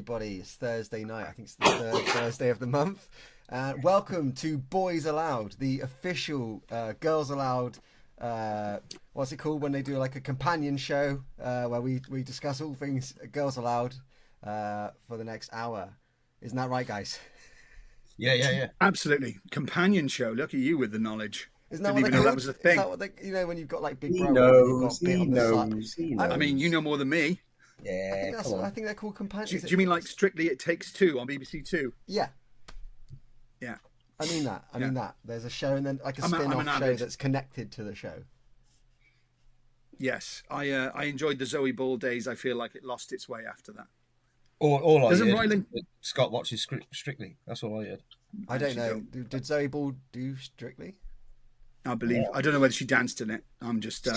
everybody. It's Thursday night. I think it's the third Thursday of the month. Welcome to Boys Aloud, the official Girls Aloud. What's it called when they do like a companion show where we discuss all things Girls Aloud for the next hour. Isn't that right, guys? Yeah. Absolutely. Companion show. Look at you with the knowledge. Isn't that Didn't what even know that was a thing. Is that what they, when you've got like Big He Brother, knows, and you've got bit on the side. I mean, you know more than me. Yeah, I think they're called companions. Do you mean like Strictly It Takes Two on BBC Two? Yeah. Yeah. I mean that. There's a show and then like a spin-off show that's connected to the show. Yes. I enjoyed the Zoe Ball days. I feel like it lost its way after that. All I Doesn't heard Ryland... Scott watches Strictly. That's all I heard. I don't know. Did Zoe Ball do Strictly? I believe. I don't know whether she danced in it. I'm just...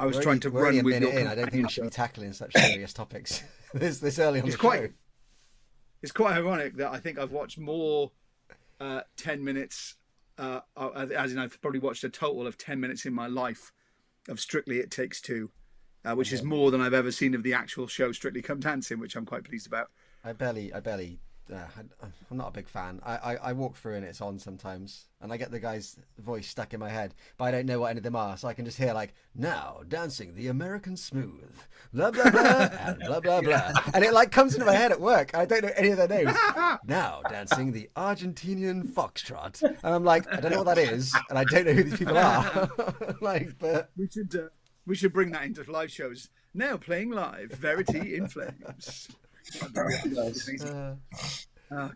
I was trying to run with your... I don't think we should be tackling such serious topics this early on the show. It's quite ironic that I think I've watched more 10 minutes, as in I've probably watched a total of 10 minutes in my life of Strictly It Takes Two, which is more than I've ever seen of the actual show Strictly Come Dancing, which I'm quite pleased about. I'm not a big fan. I walk through and it's on sometimes, and I get the guy's voice stuck in my head, but I don't know what any of them are, so I can just hear like, now dancing the American smooth, blah blah blah, and blah blah blah, and it like comes into my head at work. I don't know any of their names. Now dancing the Argentinian foxtrot, and I'm like, I don't know what that is, and I don't know who these people are. But we should bring that into live shows. Now playing live, Verity in Flames.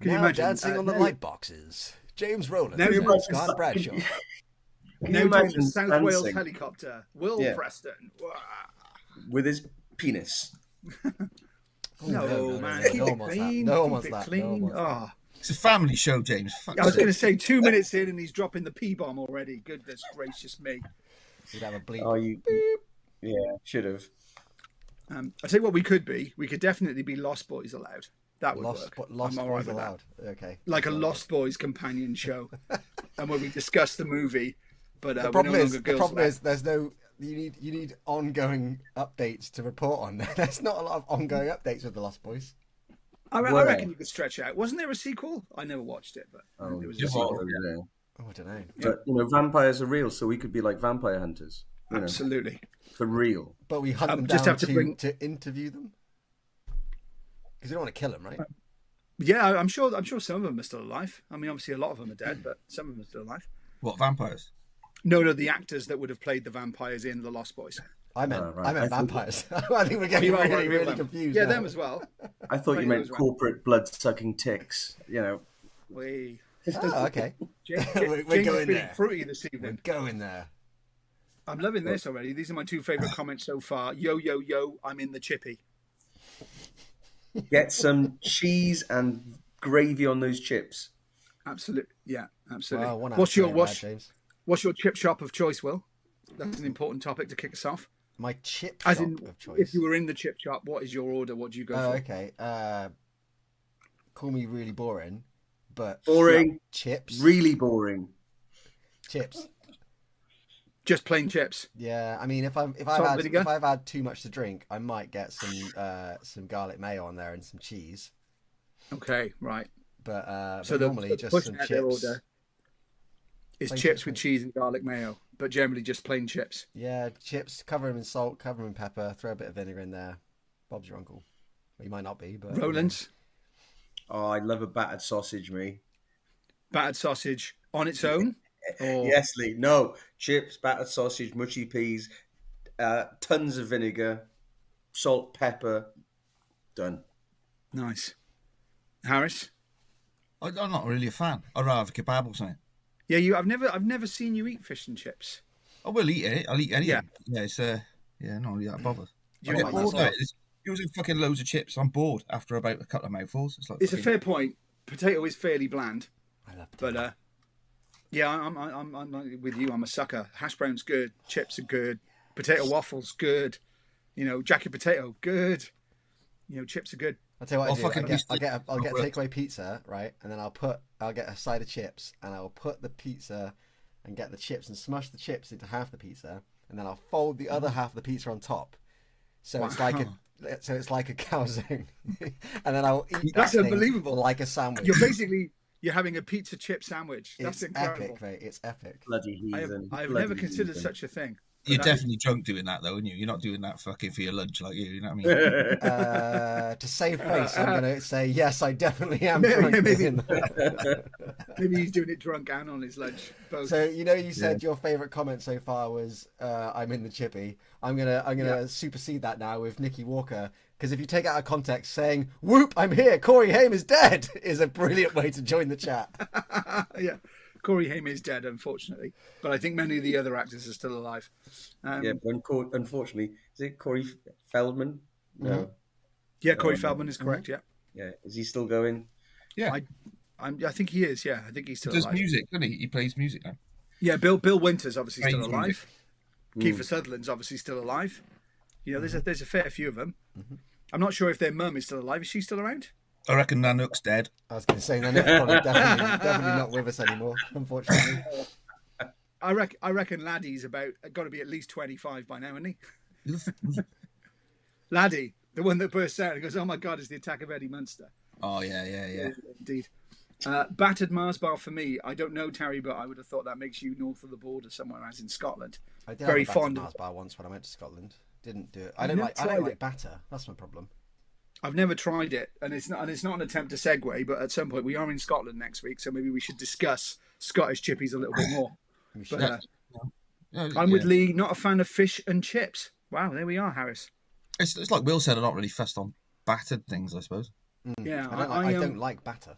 Now dancing on the light boxes, James Rowland and Scott Bradshaw. Now doing the South Wales helicopter, Will Preston. With his penis. No, man. Keep it clean. No one wants that. It's a family show, James. I was going to say 2 minutes in and he's dropping the P-bomb already. Goodness gracious me. You'd have a bleep. Oh, yeah, should have. I'll tell you what we could be. We could definitely be Lost Boys Aloud. That would work. Lost Boys Aloud. Okay. Like a Lost Boys companion show, and where we discuss the movie. But the problem is there's no. You need ongoing updates to report on. There's not a lot of ongoing updates with the Lost Boys. I reckon you could stretch out. Wasn't there a sequel? I never watched it, but there was a sequel. Yeah. Oh, I don't know. But vampires are real, so we could be like vampire hunters. Absolutely. For real. But we hunt them down to interview them? Because we don't want to kill them, right? Yeah, I'm sure some of them are still alive. I mean, obviously a lot of them are dead, but some of them are still alive. What, vampires? No, the actors that would have played the vampires in The Lost Boys. I meant vampires. I think we're getting really confused. Yeah, now. them as well. I thought you meant corporate blood-sucking ticks, Oh, okay. James we're going there. Fruity this evening. We're going there. I'm loving this already. These are my two favourite comments so far. Yo, I'm in the chippy. Get some cheese and gravy on those chips. Absolutely. Yeah, absolutely. Well, what's your chip shop of choice, Will? That's an important topic to kick us off. My chip shop of choice. If you were in the chip shop, what is your order? What do you go for? Okay. Call me really boring, but boring chips. Really boring. Chips. Just plain chips. Yeah, I mean, if I've had too much to drink, I might get some garlic mayo on there and some cheese. Okay, right. But so normally just some chips. Order is chips with cheese and garlic mayo, but generally just plain chips. Yeah, chips. Cover them in salt, cover them in pepper. Throw a bit of vinegar in there. Bob's your uncle. Well, you might not be, but Roland's. Oh, I love a battered sausage, me. Battered sausage on its own. Yes, Lee. No, chips, battered sausage, mushy peas, tons of vinegar, salt, pepper. Done. Nice. Harris? I'm not really a fan. I'd rather have a kebab or something. Yeah, I've never seen you eat fish and chips. I will eat it. I'll eat anything. Yeah, it's not really that bothered. I get bored of it. Using fucking loads of chips. I'm bored after about a couple of mouthfuls. It's a fair point. Potato is fairly bland. I love potato. But yeah, I'm with you. I'm a sucker. Hash browns good. Chips are good. Potato waffles good. Jacket potato good. Chips are good. I'll tell you what I'll get a takeaway pizza, right? And then I'll get a side of chips, and I'll put the pizza and get the chips and smush the chips into half the pizza, and then I'll fold the other half of the pizza on top. So it's like so it's like a calzone, and then I'll eat That's that thing unbelievable. like a sandwich. You're having a pizza chip sandwich. That's It's incredible. epic, mate. It's epic. Bloody heathen. I've Bloody never considered heathen. such a thing. You're But that is- definitely drunk doing that, though, aren't you? You're not doing that fucking for your lunch like you know what I mean? To save face, I'm going to say yes. I definitely am Maybe- drunk maybe- doing that. Maybe he's doing it drunk and on his lunch. Both. So you said your favourite comment so far was "I'm in the chippy." I'm gonna supersede that now with Nicky Walker, because if you take it out of context, saying "Whoop, I'm here, Corey Haim is dead" is a brilliant way to join the chat. Yeah, Corey Haim is dead, unfortunately, but I think many of the other actors are still alive. Yeah, but unfortunately, is it Corey Feldman? No. Yeah, Corey Feldman is correct. Yeah, Yeah, is he still going? Yeah. I think he is. Yeah, I think he's He still does alive. music, doesn't he? He plays music now. Yeah, Bill Winters obviously still Plays alive. Kiefer Sutherland's obviously still alive. You know, there's a fair few of them. I'm not sure if their mum is still alive. Is she still around? I reckon Nanook's dead. I was going to say they're probably definitely not with us anymore, unfortunately. I reckon Laddie's got to be at least 25 by now, isn't he? Laddie, the one that bursts out and goes, "Oh my God, it's the attack of Eddie Munster." Oh, yeah. Indeed. Battered Mars bar for me. I don't know, Terry, but I would have thought that makes you north of the border somewhere, as in Scotland. I did Very have a fond Mars of. bar once when I went to Scotland. Didn't do it. I never don't tried like it. batter. That's my problem. I've never tried it, and it's not an attempt to segue. But at some point, we are in Scotland next week, so maybe we should discuss Scottish chippies a little bit more. We should. But I'm with Lee. Not a fan of fish and chips. Wow, there we are, Harris. It's like Will said, I'm not really fussed on battered things, I suppose. Yeah, I don't like batter.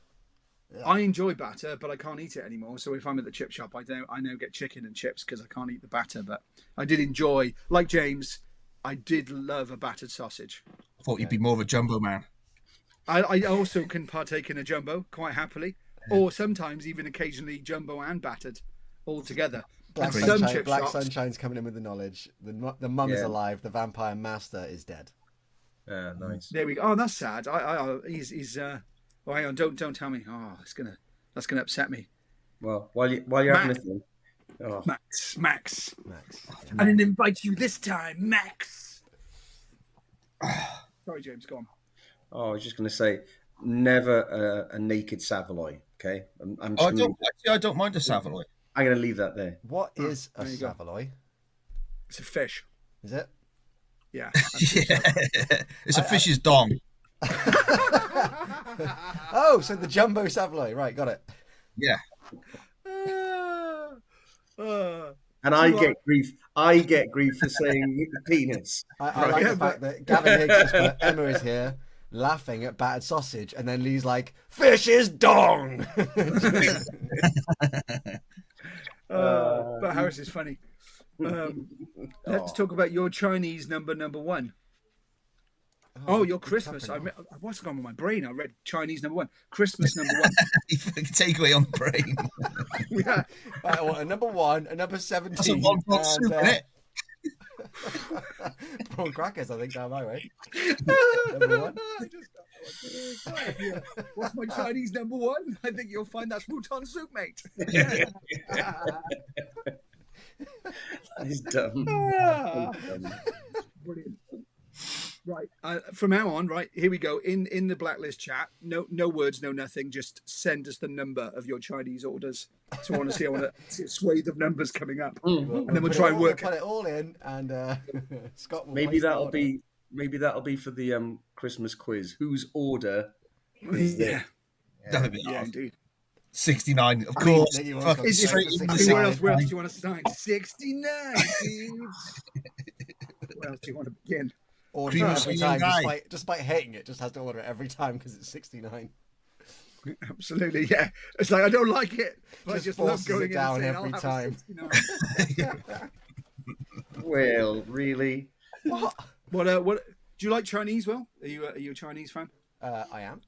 I enjoy batter, but I can't eat it anymore. So if I'm at the chip shop, I now get chicken and chips because I can't eat the batter. But I did enjoy, like James, I did love a battered sausage. I thought you'd be more of a jumbo man. I also can partake in a jumbo quite happily, or sometimes even occasionally jumbo and battered all together. Black And some Sunshine, chip Black shops, Sunshine's coming in with the knowledge. The mum is Yeah. alive. The vampire master is dead. Nice. there we go. Oh, that's sad. He's oh, hang on, don't tell me. Oh, that's gonna upset me. Well, while you're having a think, oh, Max. Max. I didn't invite you this time, Max. Sorry, James, go on. I was just going to say, never a naked Savoy. Okay, I'm Oh, just I don't mind a Savoy. I'm going to leave that there. What is a there you go. Savoy? It's a fish. Is it? Yeah. Yeah. It's a fish's dong. Oh, so the jumbo Savoy. Right, got it. Yeah. And I get grief. I get grief for saying penis. I like the fact that Gavin Higgs just put, Emma is here laughing at battered sausage, and then Lee's like, "Fish is dong." But Harris is funny. Let's talk about your Chinese number one. Oh, your Christmas. What's gone with my brain? I read Chinese number one. Christmas number one. You fucking take away on the brain. Yeah. I want a number 1, a number 17. That's a one-pot soup, isn't it? Prawn crackers, I think, am I right? Number 1. What's my Chinese number one? I think you'll find that's Mouton soup, mate. He's dumb. Brilliant. Right, from now on, right, here we go. In the Blacklist chat, no words, no nothing. Just send us the number of your Chinese orders. So I want to see a swathe of numbers coming up, and then we'll try and work. Put it all in, and Scott will Maybe place the that'll order. be for the Christmas quiz. Whose order is Yeah, That'd be yeah, hard. indeed. 69, of course. Nicky wants Fucking to go straight for in the 69. Where side. else do you want to start? 69, dudes. Where else do you want to begin? Order Cream it every of time, sky. despite hating it, just has to order it every time because it's 69. Absolutely, yeah. It's like I don't like it, but Just I just love forces going it in down and saying, every I'll have a time. 69. Well, really? What do you like Chinese? Will, are you a Chinese fan? I am.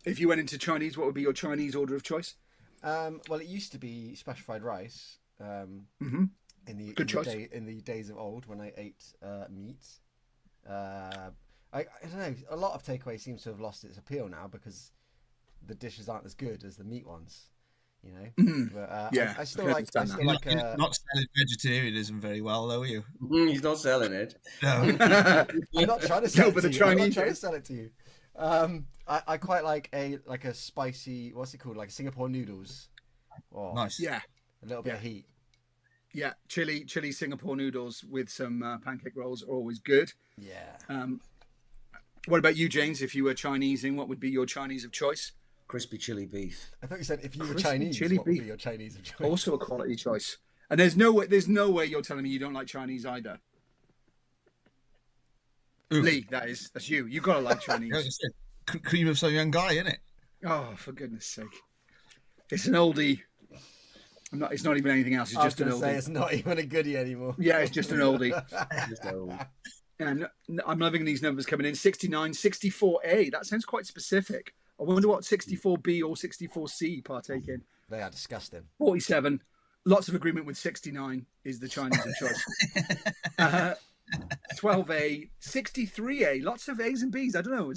If you went into Chinese, what would be your Chinese order of choice? Well, it used to be special fried rice. In the days of old when I ate meat. I don't know. A lot of takeaway seems to have lost its appeal now because the dishes aren't as good as the meat ones. you know. Mhm. But Yeah, I still I can like. I understand still that. like. You're not selling vegetarianism very well, though, are you? He's not selling it. No. I'm not trying to sell No, it but to the you. I'm not Chinese trying to is. sell it to you. I quite like a spicy. What's it called? Like Singapore noodles. Oh, Nice. Yeah, a little bit Yeah. of heat. yeah. Chili Singapore noodles with some pancake rolls are always good. Yeah. What about you, James? If you were Chinesing, what would be your Chinese of choice? Crispy chili beef. I thought you said if you were Crispy Chinese, chili what would be beef. your Chinese of choice? Also a quality choice. And there's no way you're telling me you don't like Chinese either. Ooh. Lee, that's you. You gotta like Yeah, Chinese. it's cream of some young guy, isn't it? Oh, for goodness sake! It's an oldie. It's not even anything else. It's I was just an going to say oldie. it's not even a goodie anymore. Yeah, it's just an oldie. So, And I'm loving these numbers coming in. 69, 64A. That sounds quite specific. I wonder what 64B or 64C partake in. They are disgusting. 47. Lots of agreement with 69 is the Chinese of choice. 12A, 63A. Lots of A's and B's. I don't know.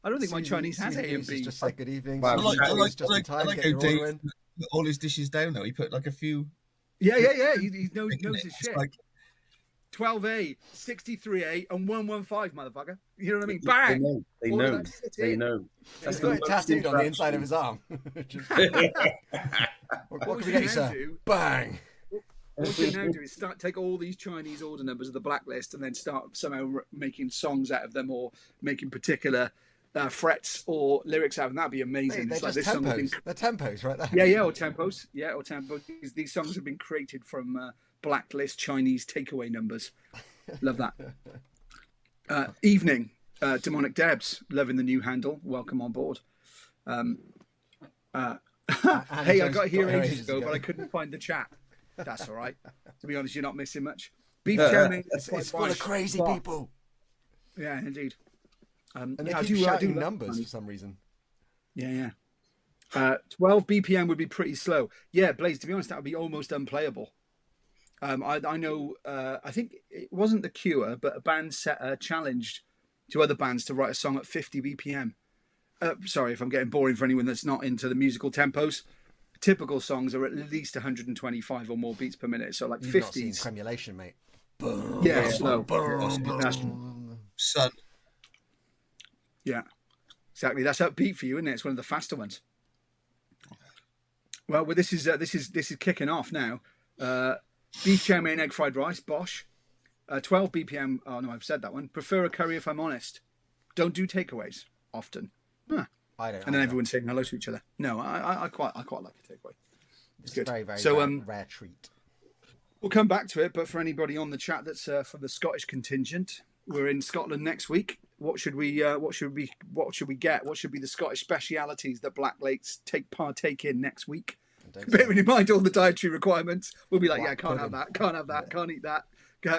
I don't think my Chinese has A and It's B. just say good evening. Wow. I like just in time, how get your Dave order in. put all his dishes down, though. He put like a few. Yeah. He knows his It's shit. like, 12A, 63A, and 115, motherfucker. You know what I mean? They Bang! know. They All of know. that shit They in. know. He's the got it most tattooed on the inside of interaction. his arm. What What can we we get you, now sir? do- Bang! What we now do is take all these Chinese order numbers of the Blacklist and then start somehow making songs out of them or making particular frets or lyrics out of them. That'd be amazing. They're It's like just this song has been tempos. They're tempos right there. Yeah, or tempos. Yeah, or tempos. These songs have been created from Blacklist Chinese takeaway numbers. Love that. Evening, Demonic Debs, loving the new handle. Welcome on board. Hey, I got here ages ago, but I couldn't find the chat. That's all right. To be honest, you're not missing much. Beef chow mein. It's full of crazy people. Yeah, indeed. And they yeah, keep shouting love numbers Chinese. for some reason. Yeah. 12 BPM would be pretty slow. Yeah, Blaze, to be honest, that would be almost unplayable. I know, I think it wasn't The Cure, but a band challenged to other bands to write a song at 50 BPM. Sorry if I'm getting boring for anyone that's not into the musical tempos. Typical songs are at least 125 or more beats per minute, so like You've 50s. not seen Cremulation, mate. Yeah, slow. That's- son. Yeah, exactly. That's upbeat for you, isn't it? It's one of the faster ones. Well, this is kicking off now. Beef chow mein, egg fried rice, Bosch. 12 BPM. Oh no, I've said that one. Prefer a curry if I'm honest. Don't do takeaways often. Huh. I don't. And then everyone's saying hello to each other. No, I quite like a takeaway. It's good. a very, very So, rare treat. We'll come back to it, but for anybody on the chat that's from the Scottish contingent, we're in Scotland next week. What should we get? What should be the Scottish specialities that Black Lakes partake in next week? Bearing in mind all the dietary requirements, we'll be like, Black can't have pudding. that, can't have that, can't eat that.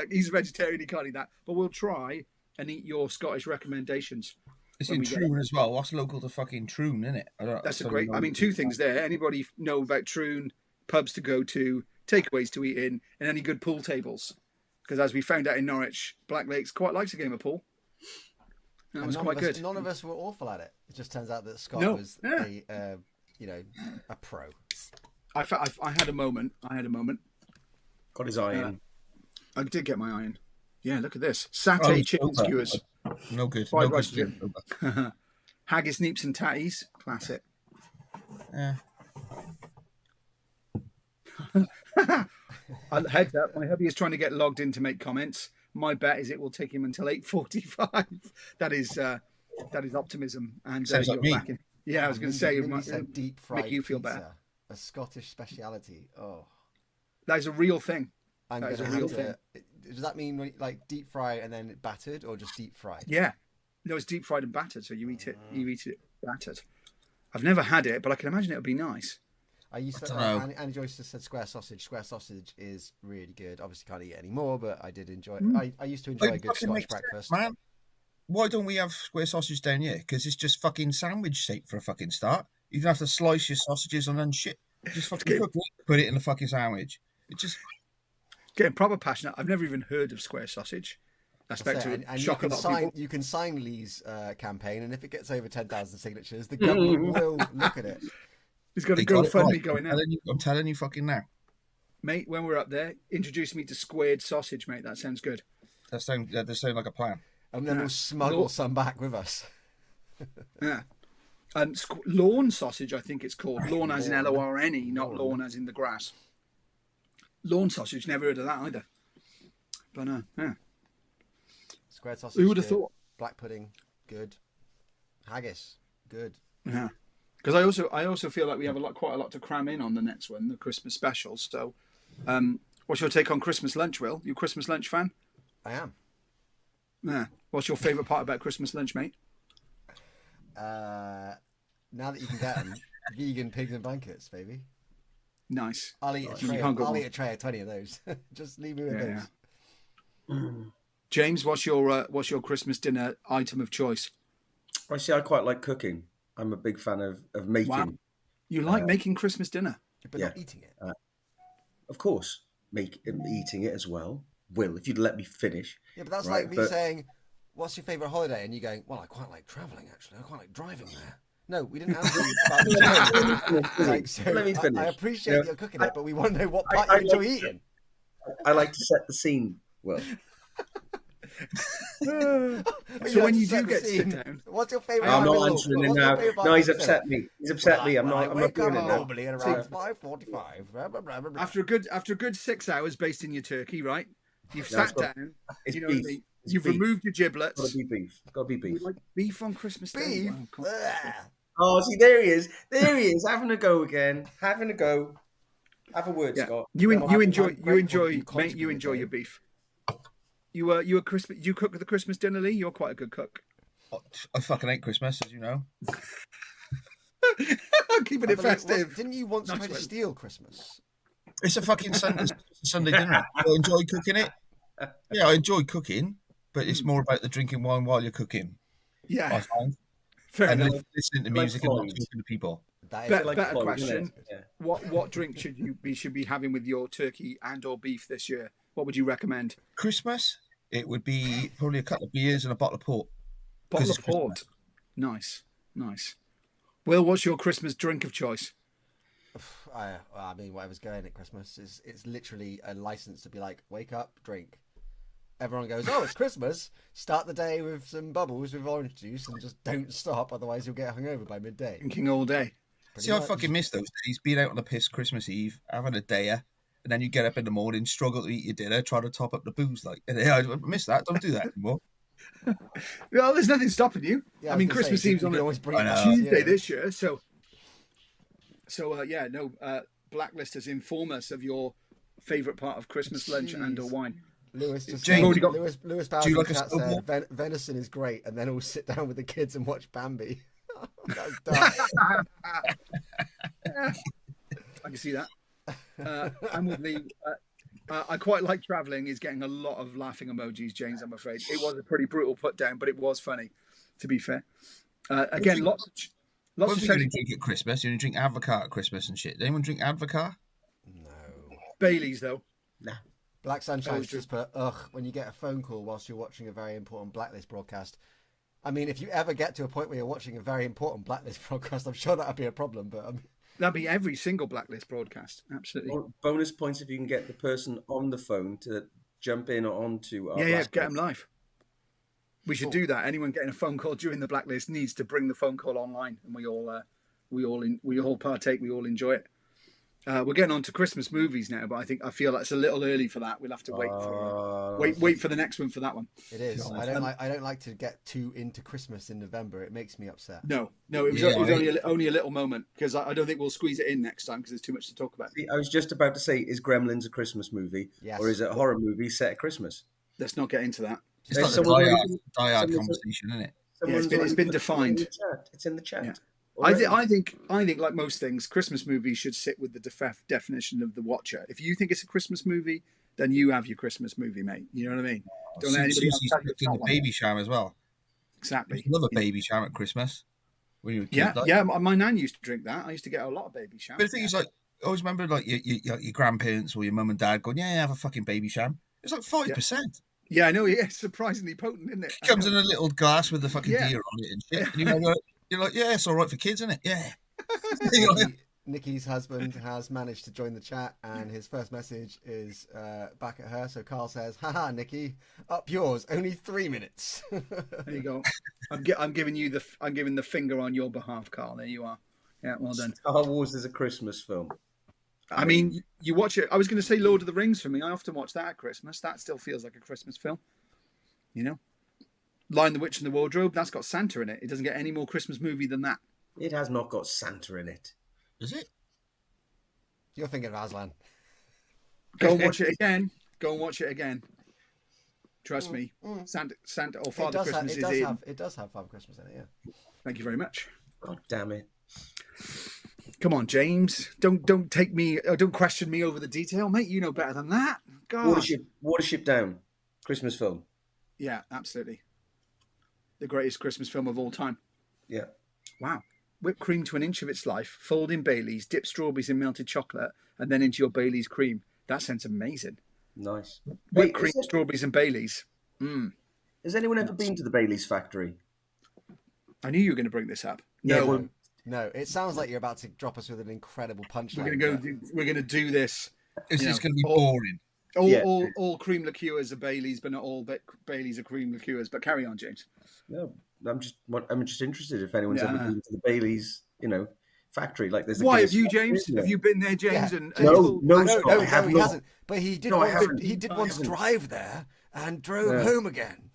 He's a vegetarian, he can't eat that. But we'll try and eat your Scottish recommendations. It's when in we get Troon as well. What's local to fucking Troon, isn't it? That's a great. I mean, two things there. Anybody know about Troon pubs to go to, takeaways to eat in, and any good pool tables? Because as we found out in Norwich, Black Lakes quite likes a game of pool. That was quite good. None of us were awful at it. It just turns out that Scott No, was yeah. a pro. I had a moment. Got his eye in. I did get my eye in. Yeah, look at this. Satay chicken soba. skewers. No good. Fried No rice good. chip. Haggis, neeps and tatties. Classic. Yeah. Heads up, my hubby is trying to get logged in to make comments. My bet is it will take him until 8:45. That is optimism. And Sounds like you're me. back in. Yeah, I was going to say, Mindy said deep fried make you feel pizza, better. a Scottish speciality. Oh, That is a real thing. I'm That is gonna a real have to. Does that mean like deep fry and then battered, or just deep fried? Yeah. No, it's deep fried and battered, so you eat it battered. I've never had it, but I can imagine it would be nice. I used to. don't know. Annie Joyce just said square sausage. Square sausage is really good. Obviously, can't eat it anymore, but I did enjoy. I used to enjoy a good fucking Scottish makes sense, breakfast. man. Why don't we have square sausage down here? Because it's just fucking sandwich shape for a fucking start. You don't have to slice your sausages and then shit. Just fucking cook it, put it in a fucking sandwich. It just Getting proper passionate. I've never even heard of square sausage. I expect So, to and shock a lot of people. you can sign Lee's campaign, and if it gets over 10,000 signatures, the government will look at it. He's got a They got it GoFundMe right. going now. I'm telling you fucking now. Mate, when we're up there, introduce me to squared sausage, mate. That sounds good. That sounds like a plan. And then Yeah. we'll smuggle some back with us. Yeah. And lawn sausage, I think it's called. Lawn as in Lawn. Lorne, not lawn as in the grass. Lawn sausage, never heard of that either. But yeah. Squared sausage. Who would have good. thought? Black pudding, good. Haggis, good. Yeah. Because I also feel like we have quite a lot to cram in on the next one, the Christmas special. So, what's your take on Christmas lunch, Will? You a Christmas lunch fan? I am. Yeah. What's your favourite part about Christmas lunch, mate? Now that you can get them, vegan pigs and blankets, baby. Nice. I'll eat a tray of 20 of those. Just leave me with those. Yeah. James, what's your Christmas dinner item of choice? I see. I quite like cooking. I'm a big fan of making. Wow. You like making Christmas dinner? But Yeah. not eating it. Of course, eating it as well. Will, if you'd let me finish. Yeah, but that's Right, like me but- saying, what's your favourite holiday? And you going, well, I quite like travelling, actually. I quite like driving there. No, we didn't answer you about the train. Like, so Let me finish. I appreciate you're cooking it, but we want to know what part I you enjoy like- eating. I like to set the scene. Will, So You when have you to set do the get to sit scene. down, What's your favourite I'm part not of the answering meal? it What's your now. favourite part No, of he's the meal? upset me. He's upset me. I'm Well, not. I I'm not wake up doing it now. normally at around 5:45. Blah, blah, blah, blah, blah. after a good 6 hours basting your turkey, right? You've Yeah, sat it's got- down. It's You know beef. what I mean? It's You've beef. removed your giblets. Got to be beef. Got to be You beef. like beef on Christmas Day? Beef? Wow, God. Ugh. Oh, see, there he is. There he is, having a go again. Having a go. Have a word, Yeah. Scott. You I'm enjoy grateful you mate. You contributed, enjoy your Dave. beef. You a Christmas. You cook the Christmas dinner, Lee. You're quite a good cook. I fucking hate Christmas, as you know. Keeping I it believe- festive. Didn't you once Nice try to one. steal Christmas? It's a fucking Sunday dinner. I enjoy cooking it. Yeah, I enjoy cooking, but it's more about the drinking wine while you're cooking. I Yeah, find, fair and enough. listening to Like music and not Floyd. talking to people. That Bet- is better Floyd, isn't question. it? Yeah. What drink should you be having with your turkey and or beef this year? What would you recommend? Christmas, it would be probably a couple of beers and a bottle of port. Bottle 'Cause of it's port. Nice. Will, what's your Christmas drink of choice? I mean, whatever's going at Christmas is it's literally a license to be like, wake up, drink. Everyone goes, oh, it's Christmas. Start the day with some bubbles with orange juice and just don't stop, otherwise you'll get hungover by midday. Drinking all day. Pretty See, I much. fucking miss those days. Being out on the piss Christmas Eve, having a dayer, and then you get up in the morning, struggle to eat your dinner, try to top up the booze. Like, yeah, I miss that. Don't do that anymore. Well, there's nothing stopping you. Yeah, I mean, was gonna Christmas say, Eve's you on can a always bring I it know. up, Tuesday yeah. this year, so Blacklist has informed us of your favourite part of Christmas lunch and or Jeez. wine. Lewis just James, said- already got- Lewis do you Bowers like in a chat snowball? said venison is great, and then we'll sit down with the kids and watch Bambi. That was dark. I can see that. I'm with Lee. I quite like travelling. Is getting a lot of laughing emojis, James. I'm afraid it was a pretty brutal put down, but it was funny. To be fair, again, lots One of thing you only drink at Christmas, you only drink Advocaat at Christmas and shit. Does anyone drink Advocaat? No. Baileys though. Black Sunshine's Always just put, ugh, when you get a phone call whilst you're watching a very important Blacklist broadcast. I mean, if you ever get to a point where you're watching a very important Blacklist broadcast, I'm sure that'd be a problem, but That'd be every single Blacklist broadcast. Absolutely. Bonus points if you can get the person on the phone to jump in onto our Yeah, Blacklist. get them live. We should do that. Anyone getting a phone call during the Blacklist needs to bring the phone call online, and we all partake. We all enjoy it. We're getting on to Christmas movies now, but I feel that's a little early for that. We'll have to wait for the next one for that one. it is. I don't like to get too into Christmas in November. It makes me upset. No, it was, Yeah, it was only a little moment because I don't think we'll squeeze it in next time because there's too much to talk about. See, I was just about to say, is Gremlins a Christmas movie? Yes. Or is it a horror movie set at Christmas? Let's not get into that. It's There's like a someone die-hard someone's- conversation, isn't it? it's been already put it defined. in the chat. It's in the chat. Yeah. already. I think like most things, Christmas movies should sit with the definition of the watcher. If you think it's a Christmas movie, then you have your Christmas movie, mate. You know what I mean? Don't let anybody else Susie's tell you cooked it's in not the one. baby sham as well. I Exactly. love a baby sham at Christmas. When you were a kid, Yeah, like. yeah. My nan used to drink that. I used to get a lot of baby sham. But the thing is, like, I always remember, like, your grandparents or your mum and dad going, yeah, have a fucking baby sham. It's like 5%. Yeah, I know. Yeah, it's surprisingly potent, isn't it? It comes in a little glass with the fucking Yeah. deer on it and shit. And you're like, yeah, it's all right for kids, isn't it? Yeah. You're like, Nikki's husband has managed to join the chat, and his first message is back at her. So Carl says, "Haha, Nikki, up yours. Only 3 minutes." There you go. I'm giving the finger on your behalf, Carl. There you are. Yeah, well done. Star Wars is a Christmas film. I mean, you watch it. I was going to say Lord of the Rings for me. I often watch that at Christmas. That still feels like a Christmas film. You know, Lion, the Witch, and the Wardrobe. That's got Santa in it. It doesn't get any more Christmas movie than that. It has not got Santa in it. Is it? You're thinking of Aslan. Go and watch it again. Go and watch it again. Trust me. Santa or Father Christmas is in. It does have Father Christmas in it, yeah. Thank you very much. God damn it. Come on, James. Don't take me. Don't question me over the detail, mate. You know better than that. God. Watership Down. Christmas film. Yeah, absolutely. The greatest Christmas film of all time. Yeah. Wow. Whipped cream to an inch of its life, fold in Baileys, dip strawberries in melted chocolate, and then into your Baileys cream. That sounds amazing. Nice. Whipped cream, strawberries, and Baileys. Has anyone ever been to the Baileys factory? I knew you were going to bring this up. No, it sounds like you're about to drop us with an incredible punchline. We're going to do this. It's just going to be boring. All cream liqueurs are Baileys, but not all Baileys are cream liqueurs. But carry on, James. No, I'm just interested if anyone's ever been to the Baileys, factory. Like there's. Why have you, James? Have you been there, James? Yeah. No, he hasn't. But he did. He did once drive there and drove home again.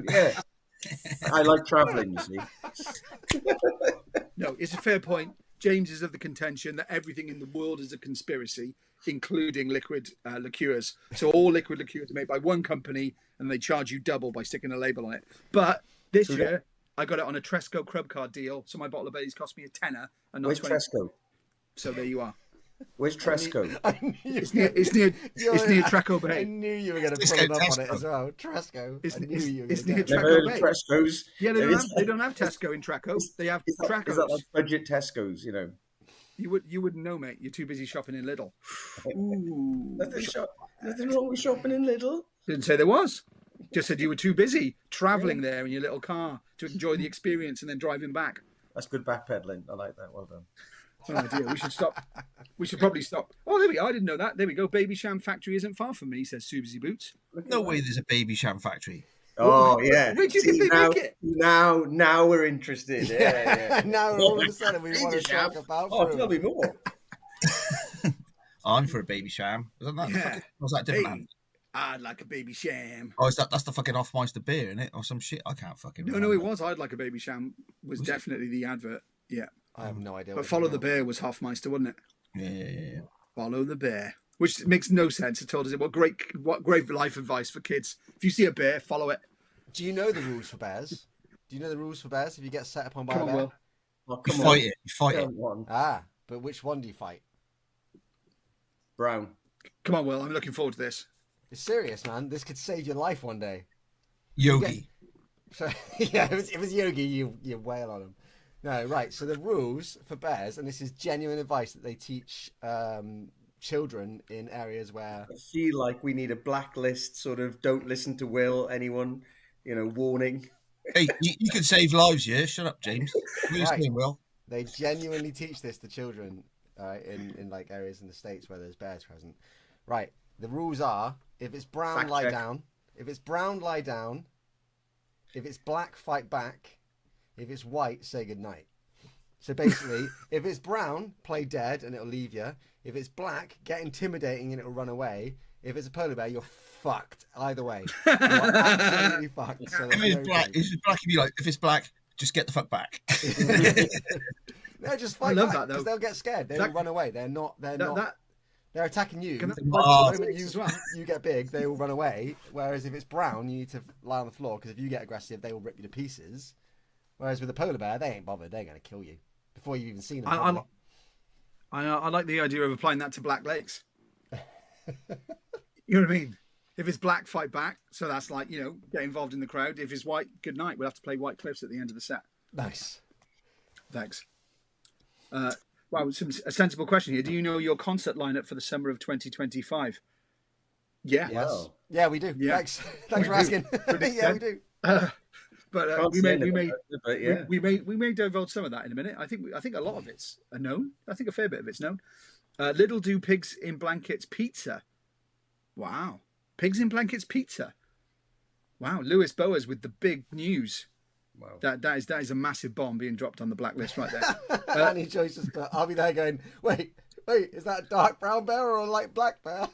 Yeah, I like traveling. You see. No, it's a fair point. James is of the contention that everything in the world is a conspiracy, including liquid liqueurs. So all liquid liqueurs are made by one company, and they charge you double by sticking a label on it. But this year, I got it on a Tresco Club Card deal, so my bottle of Baileys cost me a tenner and not Where's 20. Tresco? So there you are. Where's Tresco? It's near Treco Bay. I knew you were going to pull it up on it as well. Tresco. It's I knew you were near going to. Never heard Treco of Bay. Tresco's. Yeah, they don't have Tesco in Treco. They have Tracos. Is that like budget Tesco's? You wouldn't know, mate. You're too busy shopping in Lidl. Ooh. Nothing wrong with shopping in Lidl. Didn't say there was. Just said you were too busy travelling there in your little car to enjoy the experience and then driving back. That's good backpedaling. I like that. Well done. Oh dear, we should stop. We should probably stop. Oh, there we go. I didn't know that. There we go. Baby Sham Factory isn't far from me, says Subsy Boots. No way there's a Baby Sham factory. Oh, yeah. Where do you think they make it? Now we're interested. Yeah. Now all of a sudden we want to talk about tell me more. I'm for a Baby Sham. Was that different? Hey, I'd like a Baby Sham. Oh, that's the fucking Hoffmeister beer in it or some shit? I can't fucking remember. No, it was. I'd like a Baby Sham was definitely the advert. Yeah. I have no idea. But Follow the Bear was Hoffmeister, wasn't it? Yeah. Follow the bear, which makes no sense at all, does it? What great life advice for kids. If you see a bear, follow it. Do you know the rules for bears? Do you know the rules for bears if you get set upon by a bear? Will. You fight it. But which one do you fight? Brown. Come on, Will. I'm looking forward to this. It's serious, man. This could save your life one day. Yogi. So, yeah, if it was Yogi, you wail on him. No, right. So the rules for bears, and this is genuine advice that they teach children in areas where... I feel like we need a blacklist, sort of don't listen to Will, anyone, warning. Hey, you can save lives, yeah? Shut up, James. What are you saying, Will? They genuinely teach this to children in like areas in the States where there's bears present. Right. The rules are, if it's brown, lie down. If it's brown, lie down. If it's black, fight back. If it's white, say goodnight. So basically, if it's brown, play dead and it'll leave you. If it's black, get intimidating and it'll run away. If it's a polar bear, you're fucked either way. You're absolutely fucked. So if it's black, you'd be like, if it's black, just get the fuck back. No, just fight I love back, that though. because they'll get scared. They'll run away. They're not. They're attacking you. The moment you get big, they will run away. Whereas if it's brown, you need to lie on the floor, because if you get aggressive, they will rip you to pieces. Whereas with a polar bear, they ain't bothered. They're going to kill you before you've even seen them. I like the idea of applying that to Black Lakes. You know what I mean? If it's black, fight back. So that's like, get involved in the crowd. If it's white, good night. We'll have to play White Cliffs at the end of the set. Nice. Thanks. Wow, a sensible question here. Do you know your concert lineup for the summer of 2025? Yeah. Yes. Wow. Yeah, we do. Yeah. Thanks for asking. Yeah, we do. But Can't we say may anything about it, but yeah. we may divulge some of that in a minute. I think a lot of it's known. I think a fair bit of it's known. Little do pigs in blankets pizza. Wow, pigs in blankets pizza. Wow, Lewis Bowers with the big news. Wow. That is a massive bomb being dropped on the blacklist right there. Annie Joyce just put, I'll be there going, wait, is that a dark brown bear or a light black bear?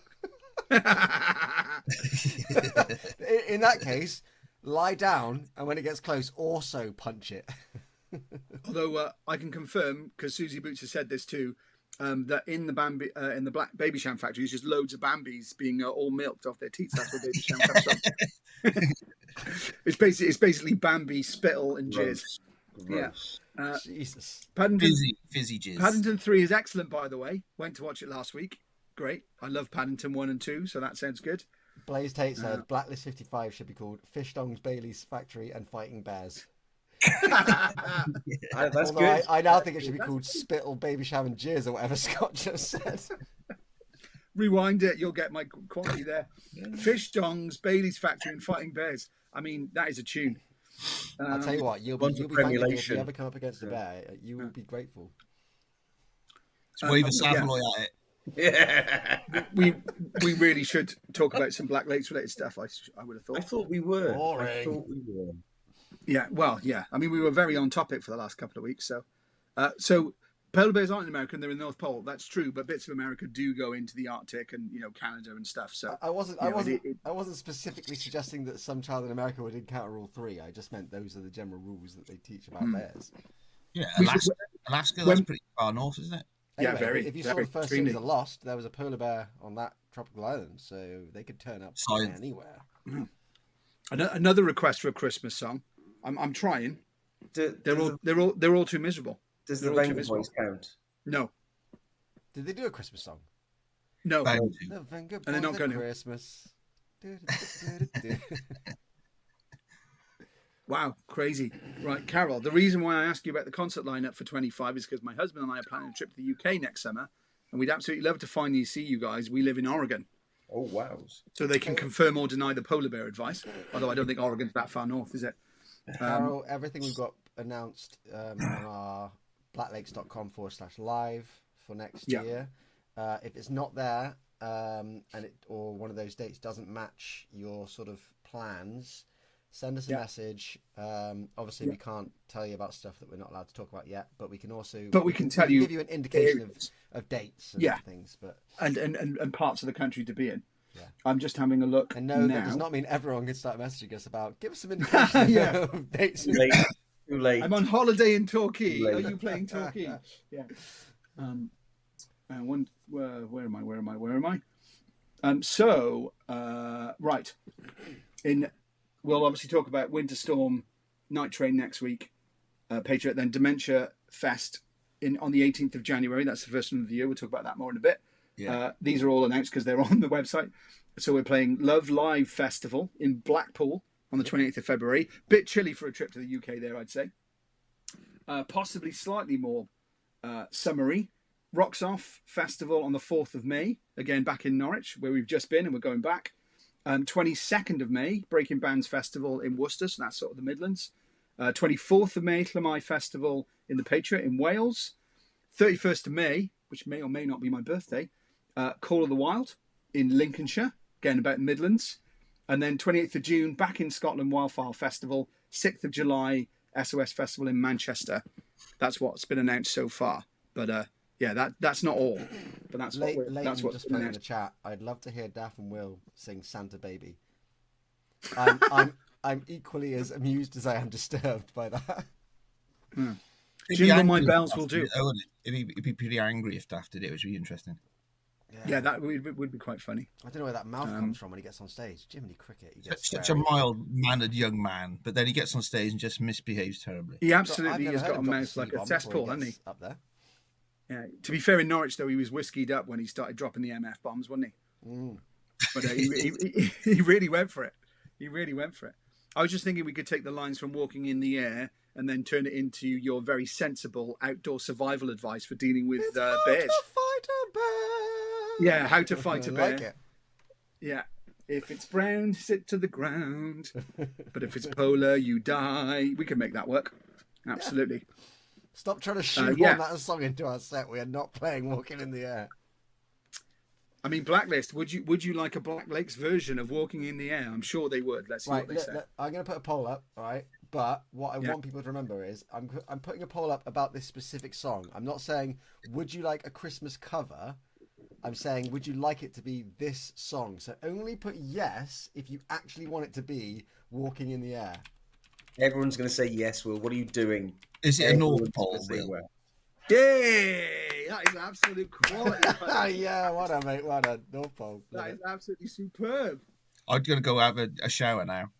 In that case, lie down, and when it gets close, also punch it. Although I can confirm, because Susie Boots has said this too, that in the black baby sham factory, there's just loads of Bambis being all milked off their teats. That's where baby sham comes from. It's basically Bambi spittle and jizz. Gross. Yeah. Jesus. Paddington, Fizzy jizz. Paddington 3 is excellent, by the way. Went to watch it last week. Great. I love Paddington 1 and 2, so that sounds good. Blaze Tate said Blacklist 55 should be called Fish Dongs, Bailey's Factory and Fighting Bears. That's Although good. I now think it should be called Spittle, Baby Sham and Jizz or whatever Scott just said. Rewind it, you'll get my quality there. Fish Dongs, Bailey's Factory and Fighting Bears. I mean, that is a tune. I'll tell you what, you'll be thanking me if you ever come up against a bear. You will be grateful. Let's wave a satellite at it. Yeah. We really should talk about some Black Lakes related stuff. I would have thought. I thought we were. Boring. I thought we were. Yeah, well, yeah. I mean, we were very on topic for the last couple of weeks. So polar bears aren't in America; and they're in the North Pole. That's true, but bits of America do go into the Arctic and Canada and stuff. So I wasn't specifically suggesting that some child in America would encounter all three. I just meant those are the general rules that they teach about bears. Yeah, Alaska, that's pretty far north, isn't it? Yeah, Anyway, very. If you saw the first series of Lost, there was a polar bear on that tropical island, so they could turn up anywhere. Another request for a Christmas song. I'm trying. They're all too miserable. Does the Venga Boys count? No. Did they do a Christmas song? No. The Venga And they're not Boys going at to. Christmas. Wow, crazy. Right, Carol, the reason why I asked you about the concert lineup for 25 is because my husband and I are planning a trip to the UK next summer, and we'd absolutely love to finally see you guys. We live in Oregon. Oh, wow. So they can confirm or deny the polar bear advice, although I don't think Oregon's that far north, is it? Carol, everything we've got announced on our blacklakes.com/live for next year. If it's not there or one of those dates doesn't match your sort of plans, send us a message. Obviously, we can't tell you about stuff that we're not allowed to talk about yet, but we can also give you an indication of dates and things. But and parts of the country to be in. Yeah. I'm just having a look. And no, that does not mean everyone can start messaging us about. Give us some indication of dates. Too late. I'm on holiday in Torquay. Are you playing Torquay? Yeah. Where am I? Right. We'll obviously talk about Winter Storm, Night Train next week, Patriot, then Dementia Fest on the 18th of January. That's the first one of the year. We'll talk about that more in a bit. Yeah. These are all announced because they're on the website. So we're playing Love Live Festival in Blackpool on the 28th of February. Bit chilly for a trip to the UK there, I'd say. Possibly slightly more summery. Rocks Off Festival on the 4th of May, again back in Norwich, where we've just been and we're going back. 22nd of May, Breaking Bands Festival in Worcester, so that's sort of the Midlands. 24th of May, Llamau Festival in the Patriot in Wales. 31st of May, which may or may not be my birthday, Call of the Wild in Lincolnshire, again about the Midlands. And then 28th of June, back in Scotland, Wildfire Festival. 6th of July, SOS Festival in Manchester. That's what's been announced so far. But that's not all. But that's what's just been put in announced. the chat. I'd love to hear Daff and Will sing Santa Baby. I'm equally as amused as I am disturbed by that. Jingle My Bells will do. It'd be pretty angry if Daft did it. It was really interesting. Yeah, that would be quite funny. I don't know where that mouth comes from when he gets on stage. Jiminy Cricket. He gets such a mild-mannered young man, but then he gets on stage and just misbehaves terribly. He absolutely has got a mouth like a cesspool, hasn't he? Up there. Yeah. To be fair, in Norwich though, he was whiskied up when he started dropping the MF bombs, wasn't he? But he really went for it. He really went for it. I was just thinking we could take the lines from Walking in the Air and then turn it into your very sensible outdoor survival advice for dealing with bears. How to fight a bear. Yeah, how to fight a bear. Like it. Yeah. If it's brown, sit to the ground. But if it's polar, you die. We can make that work. Absolutely. Stop trying to shoehorn yeah. that song into our set. We are not playing Walking in the Air. I mean, Blacklist. Would you like a Black Lakes version of Walking in the Air? I'm sure they would. Let's see Right, what they say. I'm going to put a poll up, all right? But what I want people to remember is I'm putting a poll up about this specific song. I'm not saying, would you like a Christmas cover? I'm saying, would you like it to be this song? So only put yes if you actually want it to be Walking in the Air. Everyone's going to say yes, Will. What are you doing? Is it a Everyone's North Pole, gonna say Will? well. Yay! That is absolute quality. Yeah, what a mate, what a North Pole. That is absolutely superb. I'm going to go have a shower now.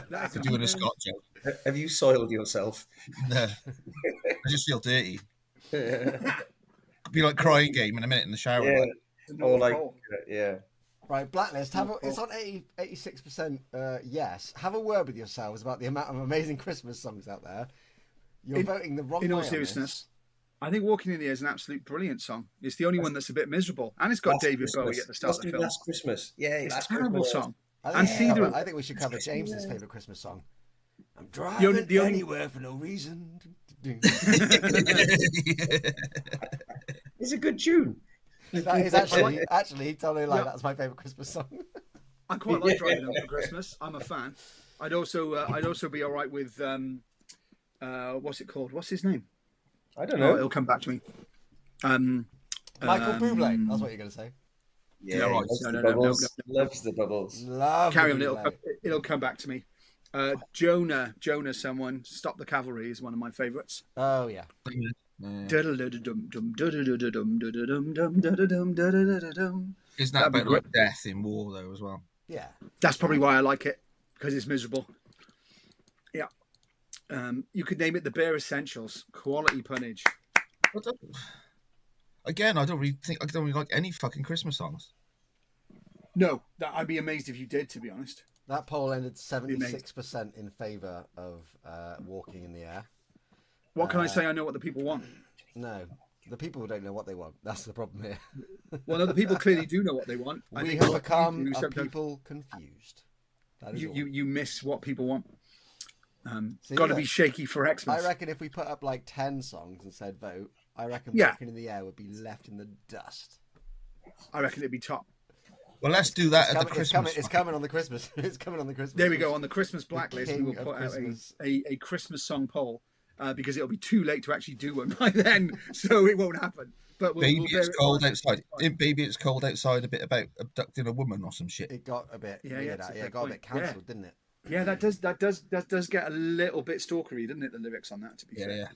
That's For doing a Scott joke. Have you soiled yourself? No. I just feel dirty. Could be like crying game in a minute in the shower. Yeah. Like. Or like, yeah. Right, Blacklist, it's on 86% yes. Have a word with yourselves about the amount of amazing Christmas songs out there. You're voting the wrong way. In all on this. seriousness, I think Walking in the Air is an absolute brilliant song. It's the only one that's a bit miserable. And it's got David Bowie at the start of the film. Last Christmas. Yeah, It's Last a terrible Christmas. song. I And think we should cover James's favourite Christmas song. I'm driving anywhere for no reason. It's a good tune. That is actually he told me that's my favourite Christmas song. I quite like Driving Home for Christmas. I'm a fan. I'd also be all right with what's it called? What's his name? I don't Oh, know. it'll come back to me. Michael Bublé. That's what you're going to say. Yeah, No, he right. loves No, the no, no, bubbles. no, Loves the bubbles. Love Carry on. Bublé. It'll come back to me. Jonah, someone. Stop the Cavalry is one of my favourites. Oh yeah. Isn't that about like death in war though as well? Yeah. That's probably why I like it, because it's miserable. Yeah. You could name it the Bare Essentials. Quality punnage. Again, I don't really like any fucking Christmas songs. No, I'd be amazed if you did, to be honest. That poll ended 76% in favour of Walking in the Air. What can I say? I know what the people want. No, the people don't know what they want. That's the problem here. Well, other people clearly do know what they want. I We think have what become you do a sometimes- people confused. That is all. You miss what people want. See, Got to look, be shaky for I Xmas. reckon if we put up like 10 songs and said vote, I reckon Yeah. Walking in the Air would be left in the dust. I reckon it'd be top. Well, let's do that at the It's Christmas. coming on the Christmas. It's coming on the Christmas. There we go. On the Christmas Blacklist, we king will of put out Christmas. a Christmas song poll because it'll be too late to actually do one by then, so it won't happen. But Baby, we'll bear it's it cold in mind. outside. In Baby, it's cold outside. A bit about abducting a woman or some shit. It got a bit. Yeah, Yeah, it's a it fair got a bit point. Yeah. cancelled, didn't it? Yeah, that does get a little bit stalkery, doesn't it? The lyrics on that, to be fair. Yeah.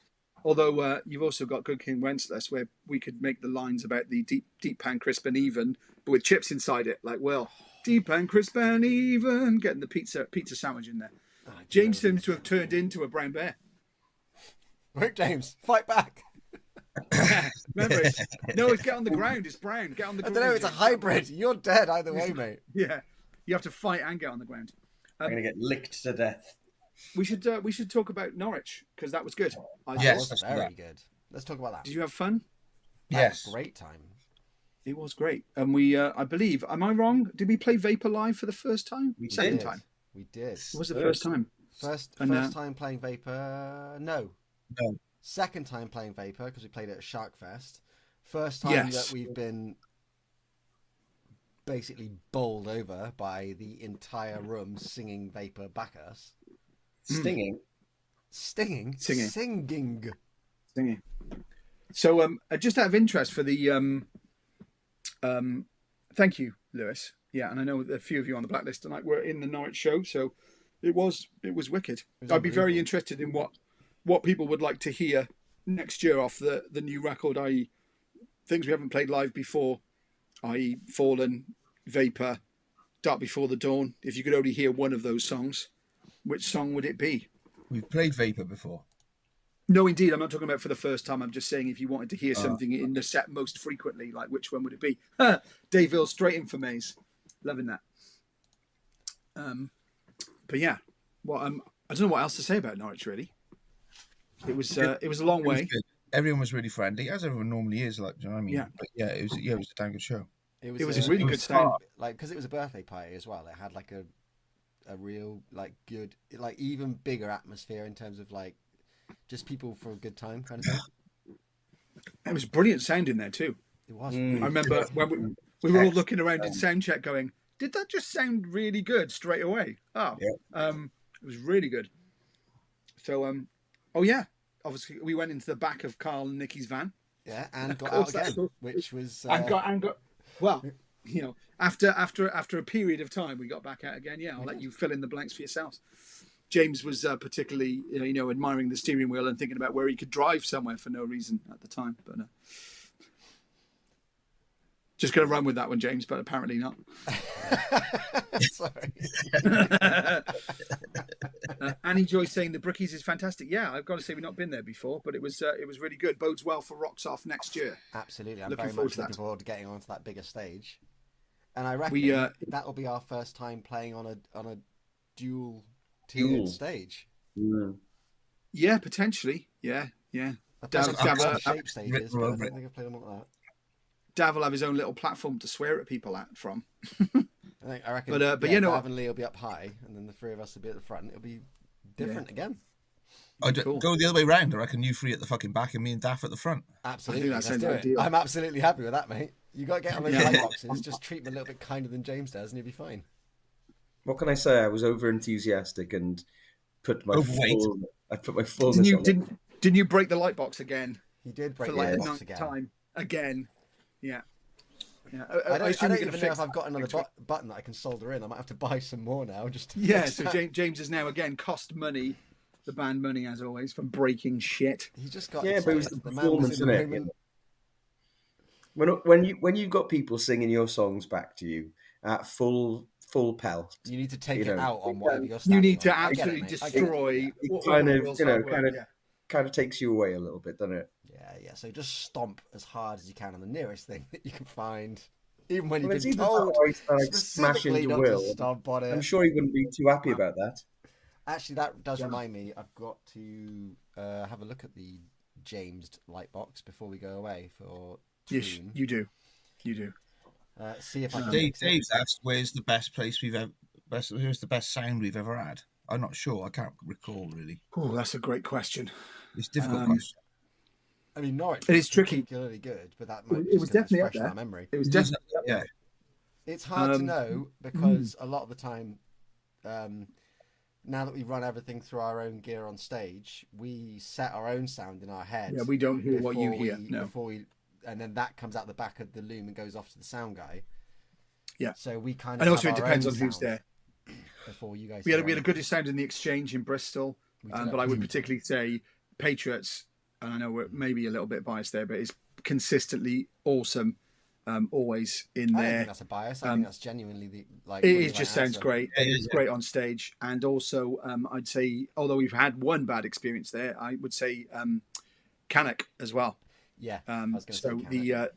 Although you've also got Good King Wenceslas, where we could make the lines about the deep pan, crisp and even, but with chips inside it. Like, well, deep pan, crisp and even, getting the pizza sandwich in there. James seems to have turned into a brown bear. Rick James, fight back. Remember, it's get on the ground. It's brown. Get on the I ground. don't know. It's a hybrid. You're dead either way, mate. Yeah, you have to fight and get on the ground. I'm going to get licked to death. We should talk about Norwich because that was good. Yes. That was very good. Let's talk about that. Did you have fun? Yes. Great time. It was great, and we, I believe, am I wrong? Did we play Vapor live for the first time? Second did. time. We did. It was the first time. First And, time playing Vapor. No. No. Second time playing Vapor because we played it at Sharkfest. First time Yes. that we've been basically bowled over by the entire room singing Vapor back at us. Stinging. Singing. Singing. So, just out of interest for the, thank you, Lewis. Yeah, and I know a few of you on the Blacklist tonight were in the Norwich show, so it was wicked. I'd be very interested in what people would like to hear next year off the new record, i.e. things we haven't played live before, i.e. Fallen, Vapor, Dark Before the Dawn. If you could only hear one of those songs, which song would it be? We've played Vapor before. No, indeed. I'm not talking about for the first time. I'm just saying if you wanted to hear something in the set most frequently, like which one would it be? Dave Hill straight in for maze. Loving that. But yeah, well, I don't know what else to say about Norwich, really. It was a long It was way. good. Everyone was really friendly, as everyone normally is. Like, do you know what I mean? Yeah. But yeah, it was a damn good show. It was really it good was sound. Like, because it was a birthday party as well. It had like a real like good, like even bigger atmosphere in terms of like just people for a good time kind of thing. It was brilliant sound in there too. It was. I Really remember good. when we were all looking around in sound check, going, "Did that just sound really good straight away?" Oh, Yeah. it was really good. So, oh yeah, obviously we went into the back of Carl and Nicky's van. Yeah, and got course, out that's again, cool. which was And got well, you know, after a period of time, we got back out again. Yeah, I'll let you fill in the blanks for yourselves. James was particularly, admiring the steering wheel and thinking about where he could drive somewhere for no reason at the time. But just going to run with that one, James, but apparently not. Sorry. Annie Joy saying the Brookies is fantastic. Yeah, I've got to say we've not been there before, but it was really good. Bodes well for Rocks Off next year. Absolutely, I'm Looking very forward much to looking that. forward to getting onto that bigger stage. And I reckon We, that will be our first time playing on a dual tiered stage. Mm. Yeah, potentially. Yeah. I've Dav, played Dav, some uh, shape stages, but I don't think I've played them like that. Dav will have his own little platform to swear at people from. I reckon. But yeah, you know Dav what? and Lee will be up high, and then the three of us will be at the front. It'll be different again. Cool. Go the other way round. I reckon you three at the fucking back and me and Daff at the front. Absolutely, that let's sounds do it. ideal. I'm absolutely happy with that, mate. You got to get on those Yeah. light boxes. Just treat them a little bit kinder than James does, and you'll be fine. What can I say? I was over enthusiastic and put my Overweight. fullness on it. Didn't you break the light box again He did break for the like light the box ninth again. time again? Yeah. I don't assume you're even gonna know fix if I've got another next week. button that I can solder in. I might have to buy some more now. Just to Yeah. fix So that. James is now again cost money, the band money as always from breaking shit. He just got Yeah, but it was excited. the man was performance in the in it. moment. When you've got people singing your songs back to you at full pelt, You need to take You it know, out on whatever you're You standing need to on. I get it, absolutely mate. I get it. destroy Yeah. it what kind the of world's you know hard work, yeah. kind of takes you away a little bit, doesn't it? Yeah. So just stomp as hard as you can on the nearest thing that you can find, even when Well, you've it's been either told that or he's like smashing specifically into not Will. to stomp on it. I'm sure he wouldn't be too happy about that. Actually, that does remind me. I've got to have a look at the James light box before we go away for Yes, tune. you do. See if I can. Dave's asked where's the best place where's the best sound we've ever had. I'm not sure. I can't recall really. Oh, that's a great question. It's a difficult question. I mean, Norwich It is tricky. particularly good, but that might It was definitely up fresh in there. our memory. It was There's definitely no- yeah. It's hard to know because a lot of the time, now that we run everything through our own gear on stage, we set our own sound in our head. Yeah, we don't hear what you before hear. we- No. Before we, and then that comes out the back of the loom and goes off to the sound guy. Yeah. So we kind of. And also have it our depends own on who's sound there. Before you guys. We had hear a it. good sound in the Exchange in Bristol, but I would particularly say Patriots, and I know we're maybe a little bit biased there, but it's consistently awesome, always in I don't there. think that's a bias. I think that's genuinely the like. It just sounds answer. great. Yeah, It's great on stage, and also I'd say, although we've had one bad experience there, I would say Canuck as well. Yeah. I was going to say So Canada.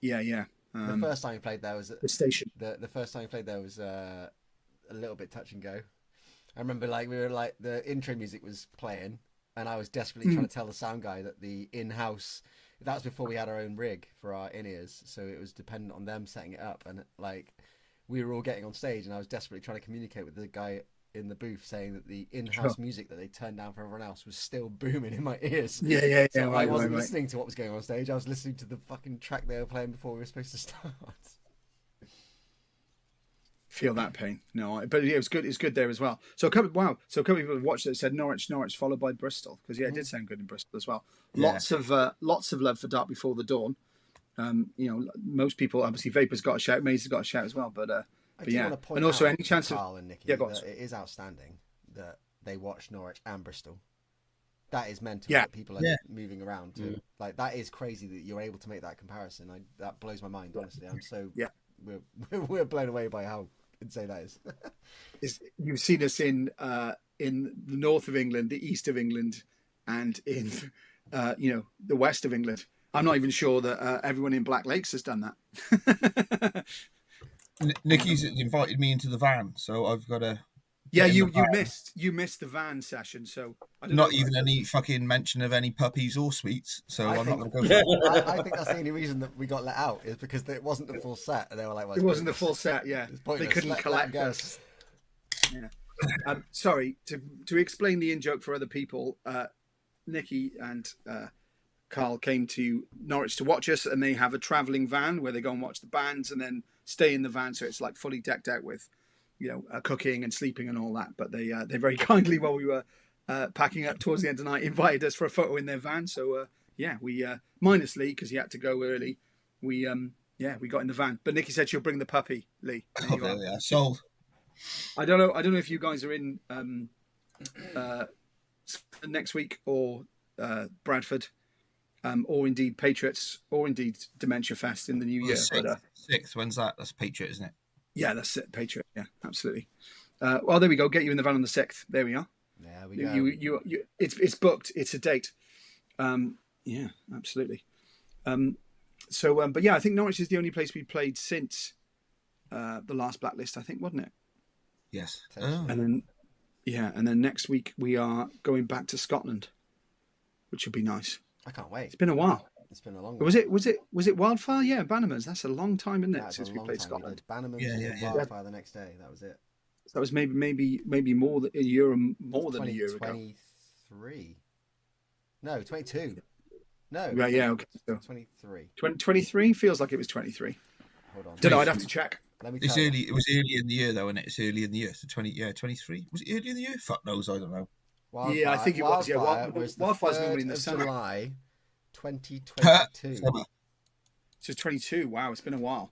the The first time we played there was the station. the first time we played there was a little bit touch and go. I remember we were like the intro music was playing, and I was desperately trying to tell the sound guy that the in-house. That was before we had our own rig for our in-ears, so it was dependent on them setting it up, and we were all getting on stage, and I was desperately trying to communicate with the guy in the booth saying that the in-house music that they turned down for everyone else was still booming in my ears. Yeah. So I Right. wasn't listening to what was going on stage. I was listening to the fucking track they were playing before we were supposed to start. Feel that pain. No, but yeah, it was good. It's good there as well. So a couple of people watched it said Norwich, followed by Bristol, because it did sound good in Bristol as well. Yeah. Lots of love for Dark Before the Dawn. Most people obviously Vapor's got a shout, Maze has got a shout as well, but I do yeah, want to point and also out any chance to of Carl and Nicky Yeah, go on. that it is outstanding that they watch Norwich and Bristol. That is mental. Yeah. That people are Yeah. moving around to. Like that is crazy that you're able to make that comparison. That blows my mind. Honestly, I'm so we're blown away by how insane that is. you've seen us in the north of England, the east of England, and in the west of England. I'm not even sure that everyone in Black Lakes has done that. Nicky's invited me into the van, so I've got to Yeah, Get in the you van. missed the van session, so I don't Not know. even any fucking mention of any puppies or sweets. So I I'm not think- going to go for it. I think that's the only reason that we got let out is because it wasn't the full set, and they were like, well, It it's wasn't the pointless. full set. Yeah, It's they pointless. couldn't Let 'em collect go. us. Yeah. Sorry to explain the in joke for other people. Nikki and Carl came to Norwich to watch us, and they have a travelling van where they go and watch the bands and then stay in the van, so it's like fully decked out with, cooking and sleeping and all that. But they very kindly, while we were packing up towards the end of the night, invited us for a photo in their van. So we minus Lee because he had to go early. We got in the van. But Nikki said she'll bring the puppy, Lee. There Oh, you are. there we are. Sold. I don't know if you guys are in next week or Bradford, or indeed Patriots, or indeed Dementia Fest in the new year. But Sixth. When's that? That's Patriot, isn't it? yeah, that's it, Patriot. Yeah, absolutely. Well, there we go. Get you in the van on the 6th. There we are. There we go. You it's booked. It's a date. Yeah, absolutely. But yeah, I think Norwich is the only place we played since the last Blacklist, I think, wasn't it? Yes. And then next week we are going back to Scotland, which would be nice. I can't wait. It's been a while. It's been a long. Was it Wildfire? Yeah, Bannerman's. That's a long time, isn't it, That's since a we long played time. Scotland? Bannerman's Yeah, and yeah, yeah. Wildfire the next day. That was it. So that was maybe more than a year, more than a year ago. 23. No, 22. No. Right, yeah, okay. So 23. 23 feels like it was 23. Hold on. Don't know. I'd have to check. Let me It's tell you. early. It was early in the year, though, and it's early in the year. So 23. Was it early in the year? Fuck knows. I don't know. Yeah, I think it was. Yeah, Wildfire was the Wildfire's 3rd normally in the of summer. July, 2022. So 22. Wow, it's been a while.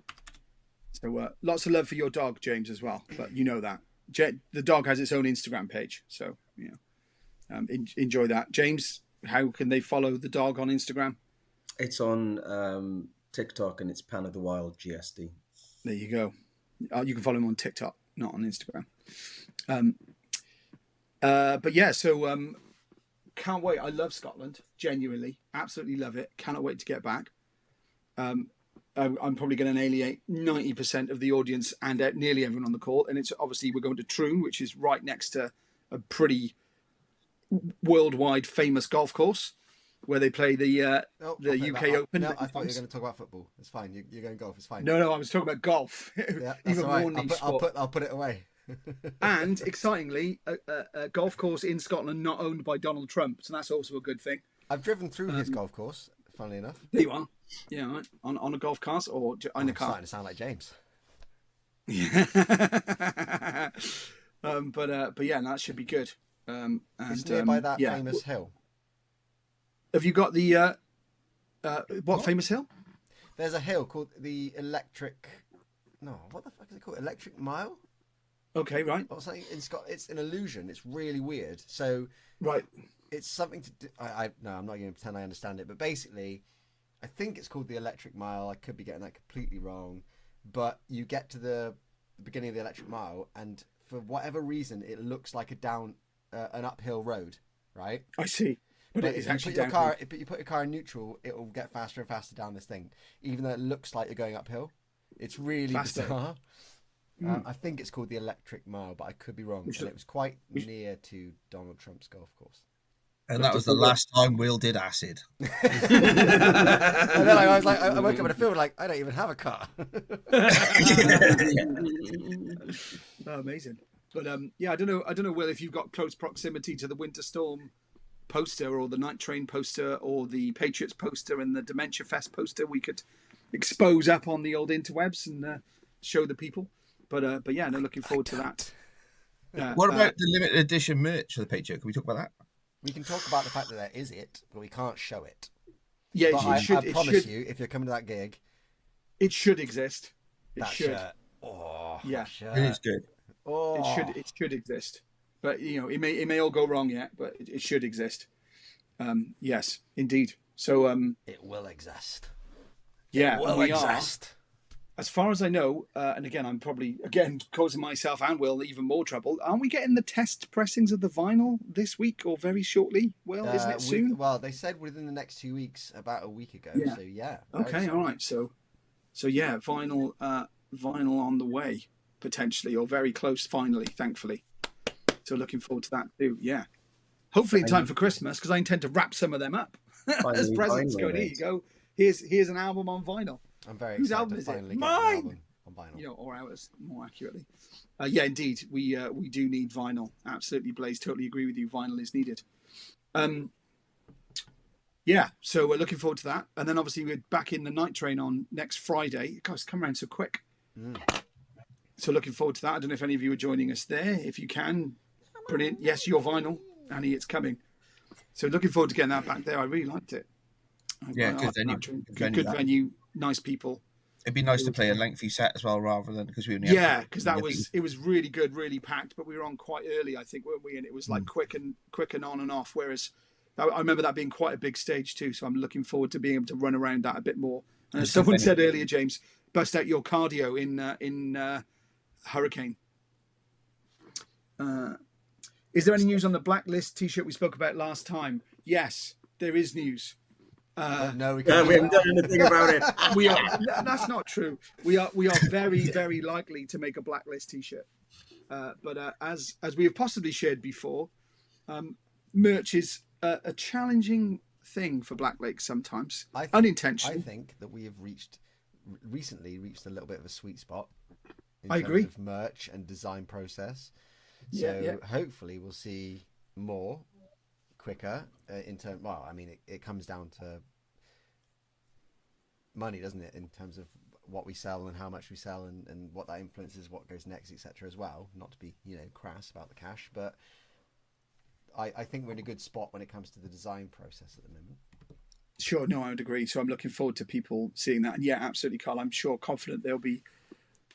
So lots of love for your dog, James, as well. But you know that the dog has its own Instagram page. So enjoy that, James. How can they follow the dog on Instagram? It's on TikTok and it's Pan of the Wild GSD. There you go. You can follow him on TikTok, not on Instagram. But yeah, so can't wait. I love Scotland, genuinely, absolutely love it. Cannot wait to get back. I'm probably going to alienate 90% of the audience and nearly everyone on the call. And it's obviously we're going to Troon, which is right next to a pretty worldwide famous golf course where they play the UK Open. No, I thought you were going to talk about football. It's fine. You're going golf. It's fine. No, I was talking about golf. Yeah, that's Even all right. more niche sport. I'll put it away. And excitingly, a golf course in Scotland not owned by Donald Trump, so that's also a good thing. I've driven through his golf course. Funnily enough. There you are. Yeah, right. On a golf cart or in a I'm car. starting to sound like James. Yeah. But yeah, no, that should be good. And It's nearby that famous hill. Have you got the what famous hill? There's a hill called the Electric. No, what the fuck is it called? Electric Mile? Okay, right. Or something in Scotland. It's an illusion. It's really weird. So Right. it's something to do. No, I'm not going to pretend I understand it. But basically, I think it's called the Electric Mile. I could be getting that completely wrong. But you get to the beginning of the Electric Mile, and for whatever reason, it looks like an uphill road, right? I see. But it if is you actually put your down. car, if you put your car in neutral, it will get faster and faster down this thing, even though it looks like you're going uphill. It's really bizarre. I think it's called the Electric Mile, but I could be wrong. And it was quite near to Donald Trump's golf course. And that was the last time Will did acid. And then I was like, I woke up in a field like, I don't even have a car. Oh, amazing. But yeah, I don't know, Will, if you've got close proximity to the Winter Storm poster or the Night Train poster or the Patriots poster and the Dementia Fest poster we could expose up on the old interwebs and show the people. But yeah, no, looking forward to that. What about the limited edition merch for the Patriot? Can we talk about that? We can talk about the fact that there is it, but we can't show it. Yeah, But I promise you, if you're coming to that gig, it should exist. It that should. shirt. Oh, Yeah. that shirt. It is good. Oh. It should exist. But it may all go wrong yet, but it should exist. Yes, indeed. So It will exist. yeah, It will we exist. are. As far as I know, and again, I'm probably causing myself and Will even more trouble. Aren't we getting the test pressings of the vinyl this week or very shortly? Well, isn't it soon? Well, they said within the next 2 weeks, about a week ago. Yeah. So yeah. Okay, all right. So yeah, vinyl on the way potentially, or very close. Finally, thankfully. So looking forward to that too. Yeah. Hopefully in time for Christmas, because I intend to wrap some of them up as Finally, presents. vinyl, Going, here mate. you go. Here's an album on vinyl. I'm very Whose excited album to is it? finally get the Mine! album on vinyl. You know, or ours, more accurately. Yeah, indeed, we do need vinyl. Absolutely, Blaze. Totally agree with you. Vinyl is needed. Yeah, so we're looking forward to that, and then obviously we're back in the night train on next Friday. Guys, come around so quick. So looking forward to that. I don't know if any of you are joining us there. If you can, brilliant. Yes, your vinyl, Annie, it's coming. So looking forward to getting that back there. I really liked it. Yeah, I good venue. Night Train. Good venue, Good that. venue, nice people. It'd be nice to play a lengthy set as well, rather than because we only Yeah, because it was really good, really packed, but we were on quite early, I think, weren't we? And it was like quick and on and off. Whereas I remember that being quite a big stage too. So I'm looking forward to being able to run around that a bit more. And as someone said earlier, James, bust out your cardio in Hurricane. Is there any news on the Blacklist T-shirt we spoke about last time? Yes, there is news. No, we We haven't done anything about it. We are. That's not true. We are very, very likely to make a Blacklist T-shirt. But as we have possibly shared before, merch is a challenging thing for Black Lake sometimes, unintentionally. I think that we have recently reached a little bit of a sweet spot in I terms agree. of merch and design process. So hopefully we'll see more quicker in terms. Well, I mean, it comes down to money, doesn't it? In terms of what we sell and how much we sell and what that influences what goes next, etc. as well. Not to be, crass about the cash, but I think we're in a good spot when it comes to the design process at the moment. Sure, no, I would agree. So I'm looking forward to people seeing that. And yeah, absolutely, Carl. I'm sure, confident there'll be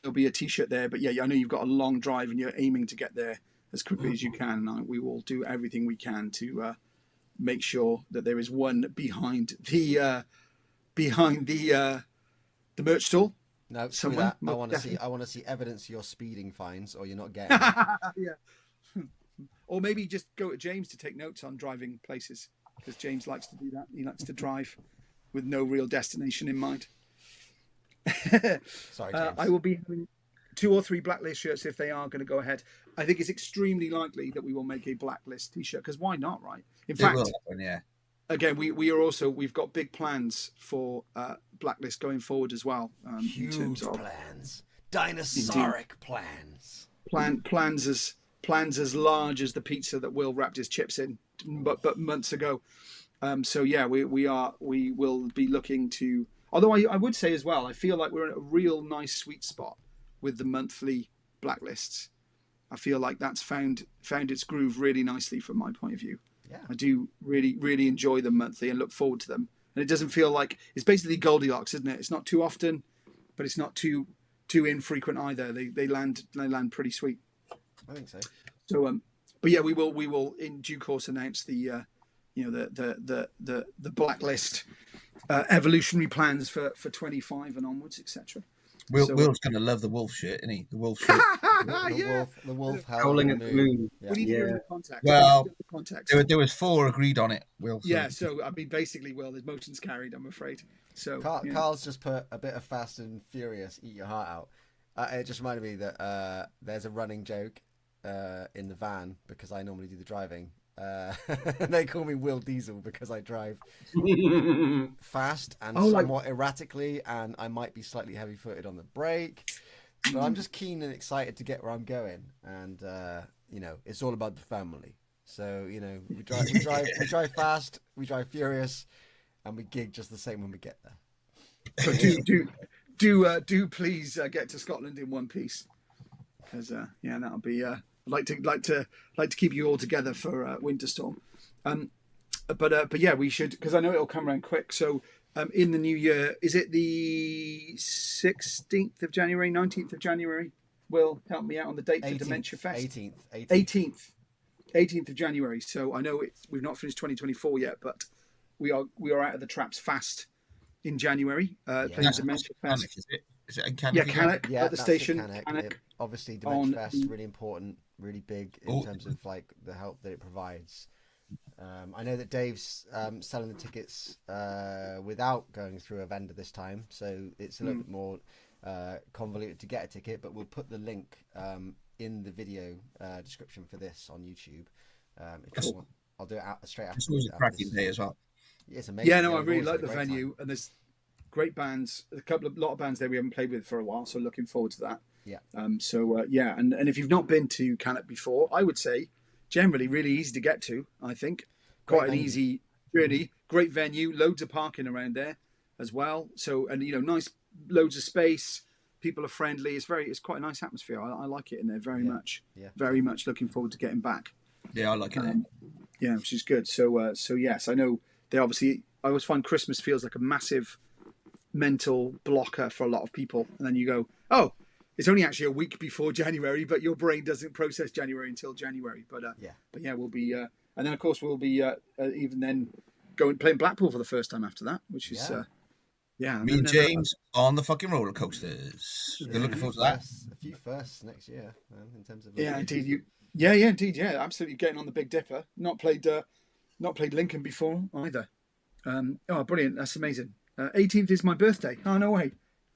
a T-shirt there. But yeah, I know you've got a long drive and you're aiming to get there as quickly as you can. And we will do everything we can to make sure that there is one behind the merch stall. No, somewhere. I want to see evidence of your speeding fines, or you're not getting it. Yeah. Or maybe just go to James to take notes on driving places, because James likes to do that. He likes to drive with no real destination in mind. Sorry, James. I will be having 2 or 3 Blacklist shirts if they are going to go ahead. I think it's extremely likely that we will make a Blacklist T-shirt, because why not, right? In fact, will happen, yeah. Again, we've got big plans for Blacklist going forward as well. Huge in terms of plans, dinosauric plans. Plans as large as the pizza that Will wrapped his chips in, but months ago. So yeah, we will be looking to. Although I would say as well, I feel like we're in a real nice sweet spot with the monthly Blacklists. I feel like that's found its groove really nicely from my point of view. Yeah. I do really, really enjoy them monthly and look forward to them. And it doesn't feel like it's basically Goldilocks, isn't it? It's not too often, but it's not too infrequent either. They land pretty sweet. I think so. So but yeah, we will in due course announce the Blacklist evolutionary plans for 25 and onwards, etc. Will's going to love the wolf shirt, isn't he? The wolf shirt. The wolf Howling at the moon. We need to give him the context. Well, The context. There was 4 agreed on it, Will. So. Yeah, so I mean, basically, Will, there's motions carried, I'm afraid. So Carl's just put a bit of Fast and Furious, Eat Your Heart Out. It just reminded me that there's a running joke in the van, because I normally do the driving. They call me Will Diesel because I drive fast and somewhat erratically, and I might be slightly heavy-footed on the brake. But I'm just keen and excited to get where I'm going, and it's all about the family. So we drive fast, we drive furious, and we gig just the same when we get there. So do please get to Scotland in one piece, because that'll be. I'd like to keep you all together for Winter Storm, but yeah, we should, because I know it'll come around quick. So in the new year, is it the 16th of January, 19th of January? Will help me out on the date for Dementia Fest. 18th of January. So I know we've not finished 2024 yet, but we are out of the traps fast in January. Playing Dementia Fest. Is it in Cannock? Yeah, Cannock at the station. Cannock. Obviously, Dementia Fest is really important, really big in terms of like the help that it provides. I know that Dave's selling the tickets without going through a vendor this time, so it's a little bit more convoluted to get a ticket. But we'll put the link in the video description for this on YouTube. If you want, I'll do it straight after. It's always a cracking day as well. Yeah, it's amazing. Yeah, no, I We've really always like had the a great venue, time. and there's great bands. Lot of bands there we haven't played with for a while, so looking forward to that. Yeah. Yeah, and if you've not been to Cannock before, I would say generally really easy to get to. I think quite an easy journey. Great venue, loads of parking around there as well. So and nice, loads of space. People are friendly. It's quite a nice atmosphere. I like it in there very much. Yeah. Very much looking forward to getting back. Yeah, I like it. Yeah, which is good. So yes, I know they obviously. I always find Christmas feels like a massive mental blocker for a lot of people, and then you go, oh, it's only actually a week before January, but your brain doesn't process January until January. But yeah, we'll be, and then of course we'll be even then playing Blackpool for the first time after that, which is Me and James on the fucking roller coasters. We're looking forward to that. A few firsts next year in terms of indeed indeed absolutely getting on the Big Dipper. Not played Lincoln before either. Brilliant! That's amazing. 18th is my birthday. Oh no way.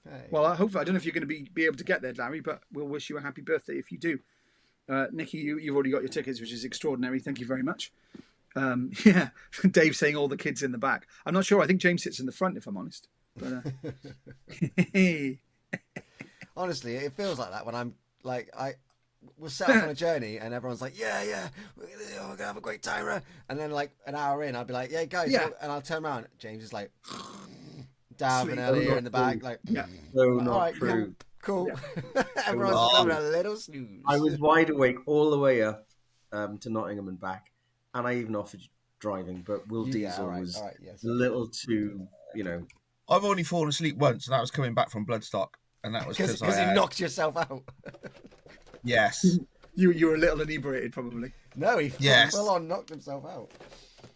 Hey. Well, I don't know if you're going to be able to get there, Larry, but we'll wish you a happy birthday if you do. Nikki, you've already got your tickets, which is extraordinary. Thank you very much. Yeah, Dave saying all the kids in the back. I'm not sure. I think James sits in the front, if I'm honest. But honestly, it feels like that when I'm like we're set off on a journey and everyone's like, yeah, we're gonna have a great time, and then like an hour in, I'll be like, yeah, guys, and I'll turn around. James is like, Dav and Ellie in the back, like, So not all right, true. cool. Everyone's having a little snooze. I was wide awake all the way up to Nottingham and back, and I even offered driving, but Will Diesel was a little too, I've only fallen asleep once, and that was coming back from Bloodstock, and that was because you knocked yourself out. Yes. You were a little inebriated, probably. No, he full on knocked himself out.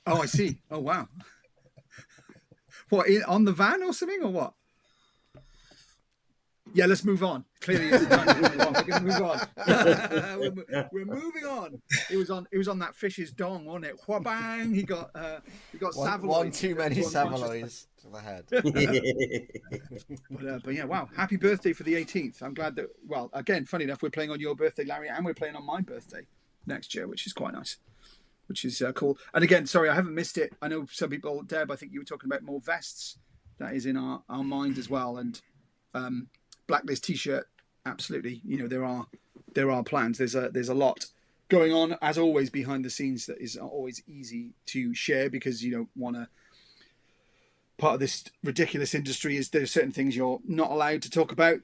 Oh, I see. Oh, wow. What, on the van or something, or what? Yeah, let's move on. Clearly, it's time to move on. We're going to move on. We're moving on. It was on that fish's dong, wasn't it? Wha-bang! He got Savaloy. One too many Savaloys to the head. But yeah, wow! Happy birthday for the 18th. I'm glad that. Well, again, funny enough, we're playing on your birthday, Larry, and we're playing on my birthday next year, which is quite nice. Which is cool. And again, sorry, I haven't missed it. I know some people, Deb, I think you were talking about more vests. That is in our mind as well, and. Blacklist T-shirt, absolutely. There are plans. There's a lot going on, as always, behind the scenes that is always easy to share because you don't want to. Part of this ridiculous industry is there are certain things you're not allowed to talk about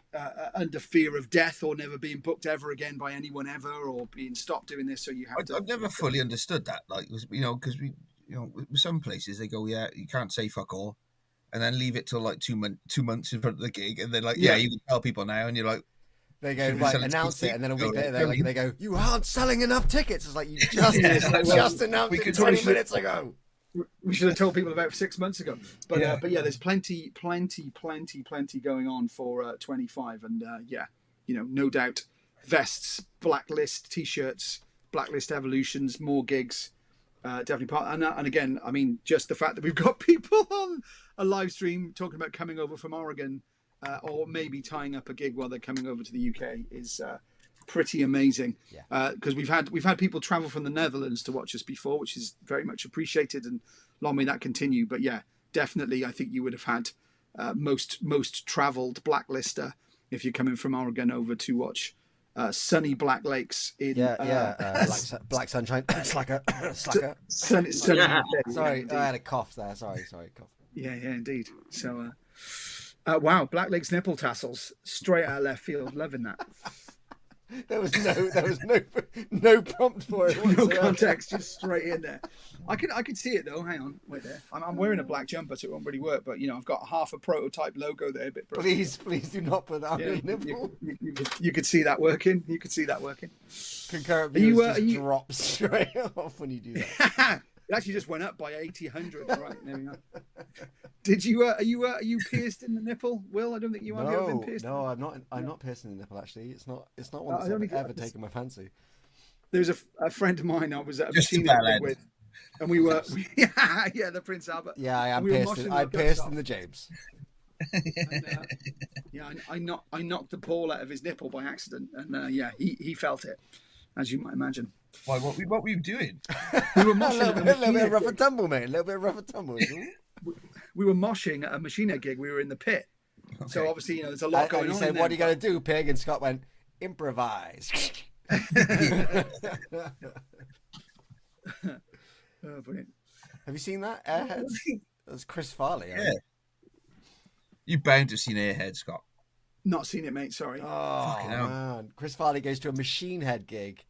under fear of death or never being booked ever again by anyone ever or being stopped doing this. So you have to. I've never fully understood that, because we, with some places they go, yeah, you can't say fuck all. And then leave it till like 2 months in front of the gig, and then you can tell people now, and you're like, they go right, announce it, and then a week later they go, you aren't selling enough tickets. It's like you just announced it 20 minutes ago. We should have told people about 6 months ago, but yeah, there's plenty going on for 25, and no doubt, vests, Blacklist T-shirts, Blacklist Evolutions, more gigs. Definitely part, and again, I mean, just the fact that we've got people on a live stream talking about coming over from Oregon, or maybe tying up a gig while they're coming over to the UK is pretty amazing. Because we've had people travel from the Netherlands to watch us before, which is very much appreciated, and long may that continue. But yeah, definitely, I think you would have had most travelled Blacklister if you're coming from Oregon over to watch. Sunny Black Lakes in black sunshine. Slacker. Sunny. Sorry, I had a cough there. Sorry, cough. Yeah, indeed. So, wow, Black Lakes nipple tassels straight out of left field. Loving that. There was no prompt for it. No context, just straight in there. I could see it though. Hang on, wait there. I'm wearing a black jumper, so it won't really work. But I've got half a prototype logo there. A bit. Please do not put that on your nipple. You could see that working. Concurrent views just drop straight off when you do that. It actually just went up by 800. Right, there we go. Did you? Are you pierced in the nipple, Will? I don't think you have. You ever been pierced? No, I'm not. I'm not pierced in the nipple. Actually, it's not one that's ever taken my fancy. There's a friend of mine I was at a just bikini with. and we were, yeah, the Prince Albert. Yeah, I am And we were pierced. moshing I'm our guts pierced off. in the James. And, yeah, I knocked the ball out of his nipple by accident, and yeah, he felt it, as you might imagine. Why? What were you doing? We were A moshing little at a bit of machine rough gig. and tumble, mate. A little bit of rough and tumble. We were moshing at a machine head gig. We were in the pit, so Okay. obviously there's a lot And going you on. said, in "What there, are you going to do, pig?" And Scott went, "Improvise." Oh, brilliant. Have you seen that Airheads? That's Chris Farley. Yeah. You bound to have seen Airhead, Scott. Not seen it, mate. Sorry. Oh Fucking hell. man, Chris Farley goes to a Machine Head gig,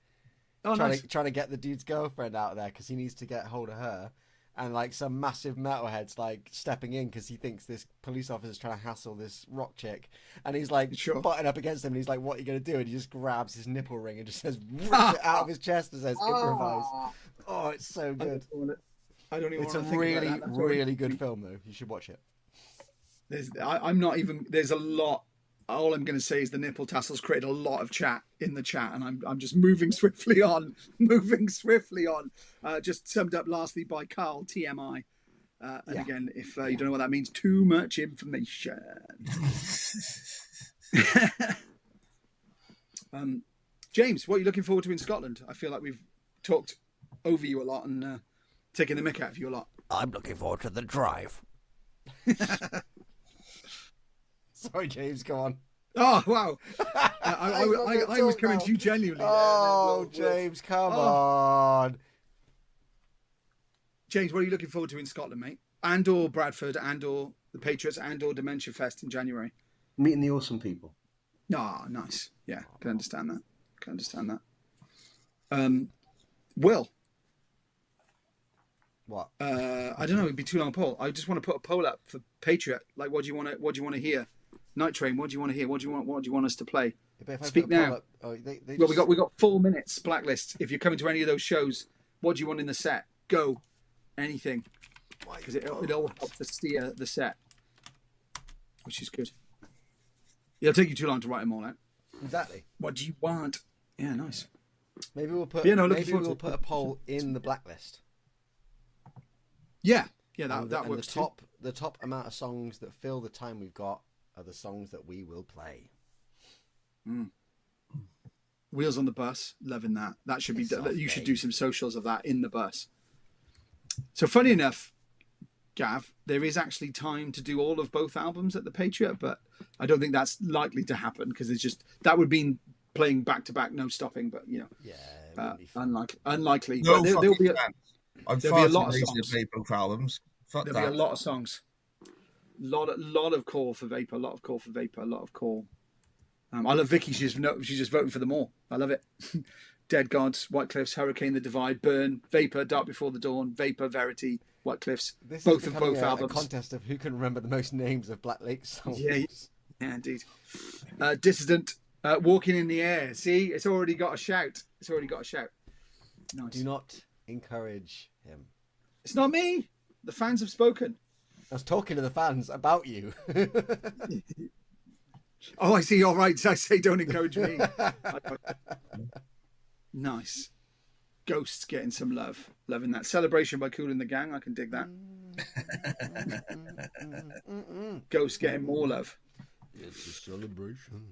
Oh, nice. trying to get the dude's girlfriend out of there because he needs to get hold of her, and like some massive metalhead's like stepping in because he thinks this police officer's trying to hassle this rock chick, and he's like Sure. butting up against him, and he's like, "What are you gonna do?" And he just grabs his nipple ring and just says, rips it out of his chest and says, "Improvise." Oh, it's so good. I don't even It's want a to think really, about that. That's already- really good film, though. You should watch it. I'm not even. There's a lot. All I'm going to say is the nipple tassels created a lot of chat in the chat, and I'm just moving swiftly on. Just summed up lastly by Carl TMI. And Yeah. again, if you don't know what that means, too much information. James, what are you looking forward to in Scotland? I feel like we've talked over you a lot and taken the mick out of you a lot. I'm looking forward to the drive. Sorry, James, go on. Oh wow! I was coming to you genuinely. there, Oh, and then Will- James, come Oh. on. James, what are you looking forward to in Scotland, mate? And/or Bradford, and/or the Patriots, and/or Dementia Fest in January. Meeting the awesome people. Ah, nice. Yeah, can understand that. Will, What? I don't know. It'd be too long a poll. I just want to put a poll up for Patriot. Like, what do you want to hear? Night Train. What do you want to hear? What do you want us to play? But if I Speak put a poll now. up- oh, they Well, just- we got 4 minutes. Blacklist. If you're coming to any of those shows, what do you want in the set? Go, anything, because it all helps to steer the set, which is good. It'll take you too long to write them all out. Exactly. What do you want? Yeah, nice. Maybe we'll put. Yeah, no, looking maybe forward we'll to put it. a poll in the Blacklist. Yeah, And that and works. the top amount of songs that fill the time we've got are the songs that we will play. Wheels on the bus, loving that. That should be. Piss off, You should mate. do some socials of that in the bus. So funny enough, Gav, there is actually time to do all of both albums at the Patriot, but I don't think that's likely to happen because it's just that would mean playing back to back, no stopping. But you know, Yeah, it wouldn't be fun. unlikely. No But there'll fucking be a, chance. I'm there'll be far a lot too of lazy songs. to play both albums. Fuck there'll that. be a lot of songs. Lot of call for Vapor. A lot of call for Vapor. A lot of call. I love Vicky. She's just voting for them all. I love it. Dead Gods, White Cliffs, Hurricane, The Divide, Burn, Vapor, Dark Before the Dawn, Vapor, Verity, White Cliffs. This Both is of becoming both a albums. contest of who can remember the most names of Black Lake songs. Yeah, yeah, indeed. Dissident, Walking in the Air. See, it's already got a shout. Nice. Do not encourage him. It's not me. The fans have spoken. I was talking to the fans about you. Oh, I see. All right. I say don't encourage me. Nice. Ghosts getting some love. Loving that. Celebration by Kool and the Gang. I can dig that. Ghosts getting more love. It's a celebration.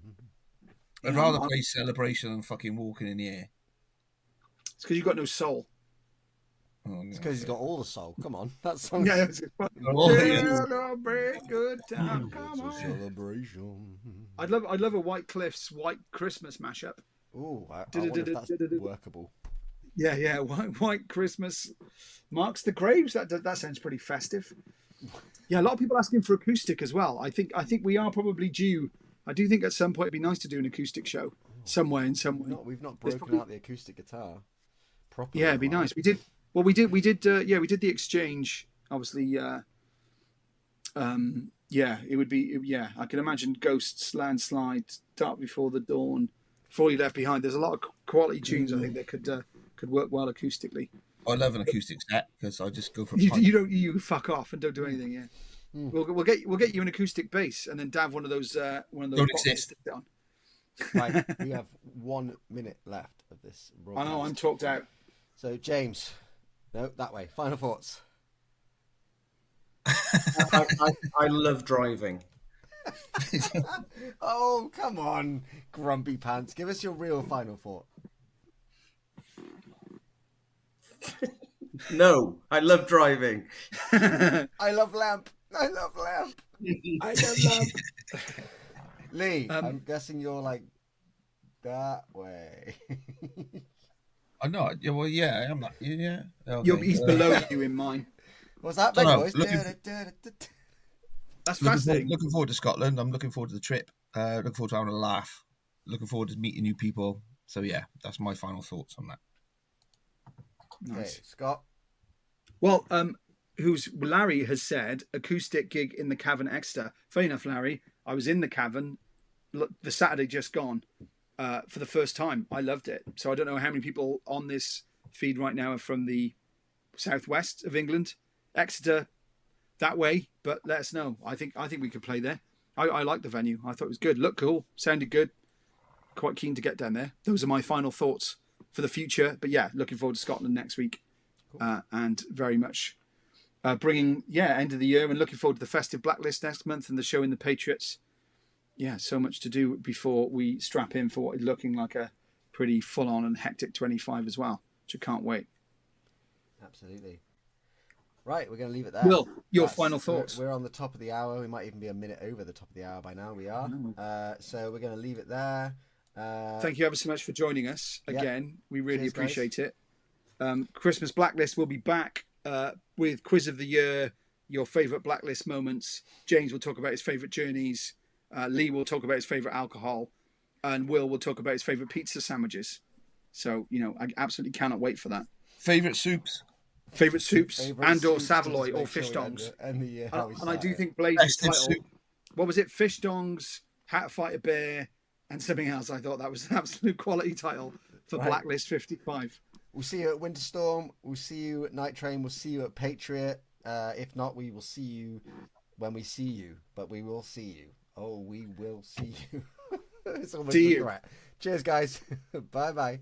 I'd rather play Celebration than fucking Walking in the Air. It's because you've got no soul. Oh, It's because he's got all the soul. Come on, that song. Yeah, it's Oh, yeah. celebrate good time. Come on. Celebration. I'd love a White Cliffs White Christmas mashup. Ooh, I wonder if that's workable. Yeah. White Christmas marks the graves. That sounds pretty festive. Yeah, a lot of people asking for acoustic as well. I think we are probably due. I do think at some point it'd be nice to do an acoustic show somewhere in some way. We've not There's broken probably- out the acoustic guitar properly. Yeah, it'd be nice. We did the exchange. Obviously, yeah, it would be. Yeah, I can imagine Ghosts, Landslide, Dark Before the Dawn, Before You Left Behind. There's a lot of quality tunes I think that could work well acoustically. I love an acoustic set because I just go for a You, pint. you fuck off and don't do anything. Yeah, we'll get you an acoustic bass and then Dav one of those Don't boxes exist. to sit on. Right, we have 1 minute left of this I broadcast. know I'm talked out. So, James, No, that way. Final thoughts. I love driving. Oh, come on, Grumpy Pants. Give us your real final thought. No, I love driving. I love lamp. I love lamp. I love lamp. Lee, I'm guessing you're like that way. I know. Yeah, well, yeah, I'm not. Yeah. Okay. He's below you in mine. What's that, Don't big know, boys? looking- That's Looking fascinating. forward to Scotland. I'm looking forward to the trip. Looking forward to having a laugh. Looking forward to meeting new people. So yeah, that's my final thoughts on that. Okay, Nice. Scott. Well, Larry has said acoustic gig in the Cavern Exeter. Funny enough, Larry, I was in the Cavern the Saturday just gone for the first time. I loved it. So I don't know how many people on this feed right now are from the southwest of England, Exeter, that way. But let us know. I think we could play there. I like the venue. I thought it was good. Looked cool. Sounded good. Quite keen to get down there. Those are my final thoughts for the future. But yeah, looking forward to Scotland next week. And very much bringing end of the year and looking forward to the festive Blacklist next month and the show in the Patriots. Yeah, so much to do before we strap in for what is looking like a pretty full-on and hectic 25 as well, which I can't wait. Absolutely. Right, we're going to leave it there. Will, your final thoughts? We're on the top of the hour. We might even be a minute over the top of the hour by now. We are. So we're going to leave it there. Thank you ever so much for joining us again. We really Cheers, appreciate it. Christmas Blacklist will be back with Quiz of the Year, your favourite Blacklist moments. James will talk about his favourite journeys. Lee will talk about his favourite alcohol. And Will talk about his favourite pizza sandwiches. So, I absolutely cannot wait for that. Favourite soups? Favourite soups Favourite and or soups, Savoy just or make fish sure we dongs. end the year how we And I do started. think Blaze's Festive title, soup. what was it? Fish dongs, how to fight a bear, and something else. I thought that was an absolute quality title for Right. Blacklist 55. We'll see you at Winterstorm. We'll see you at Night Train. We'll see you at Patriot. If not, we will see you when we see you. But we will see you. Oh, we will see you. It's almost See a you. threat. Cheers, guys. Bye-bye.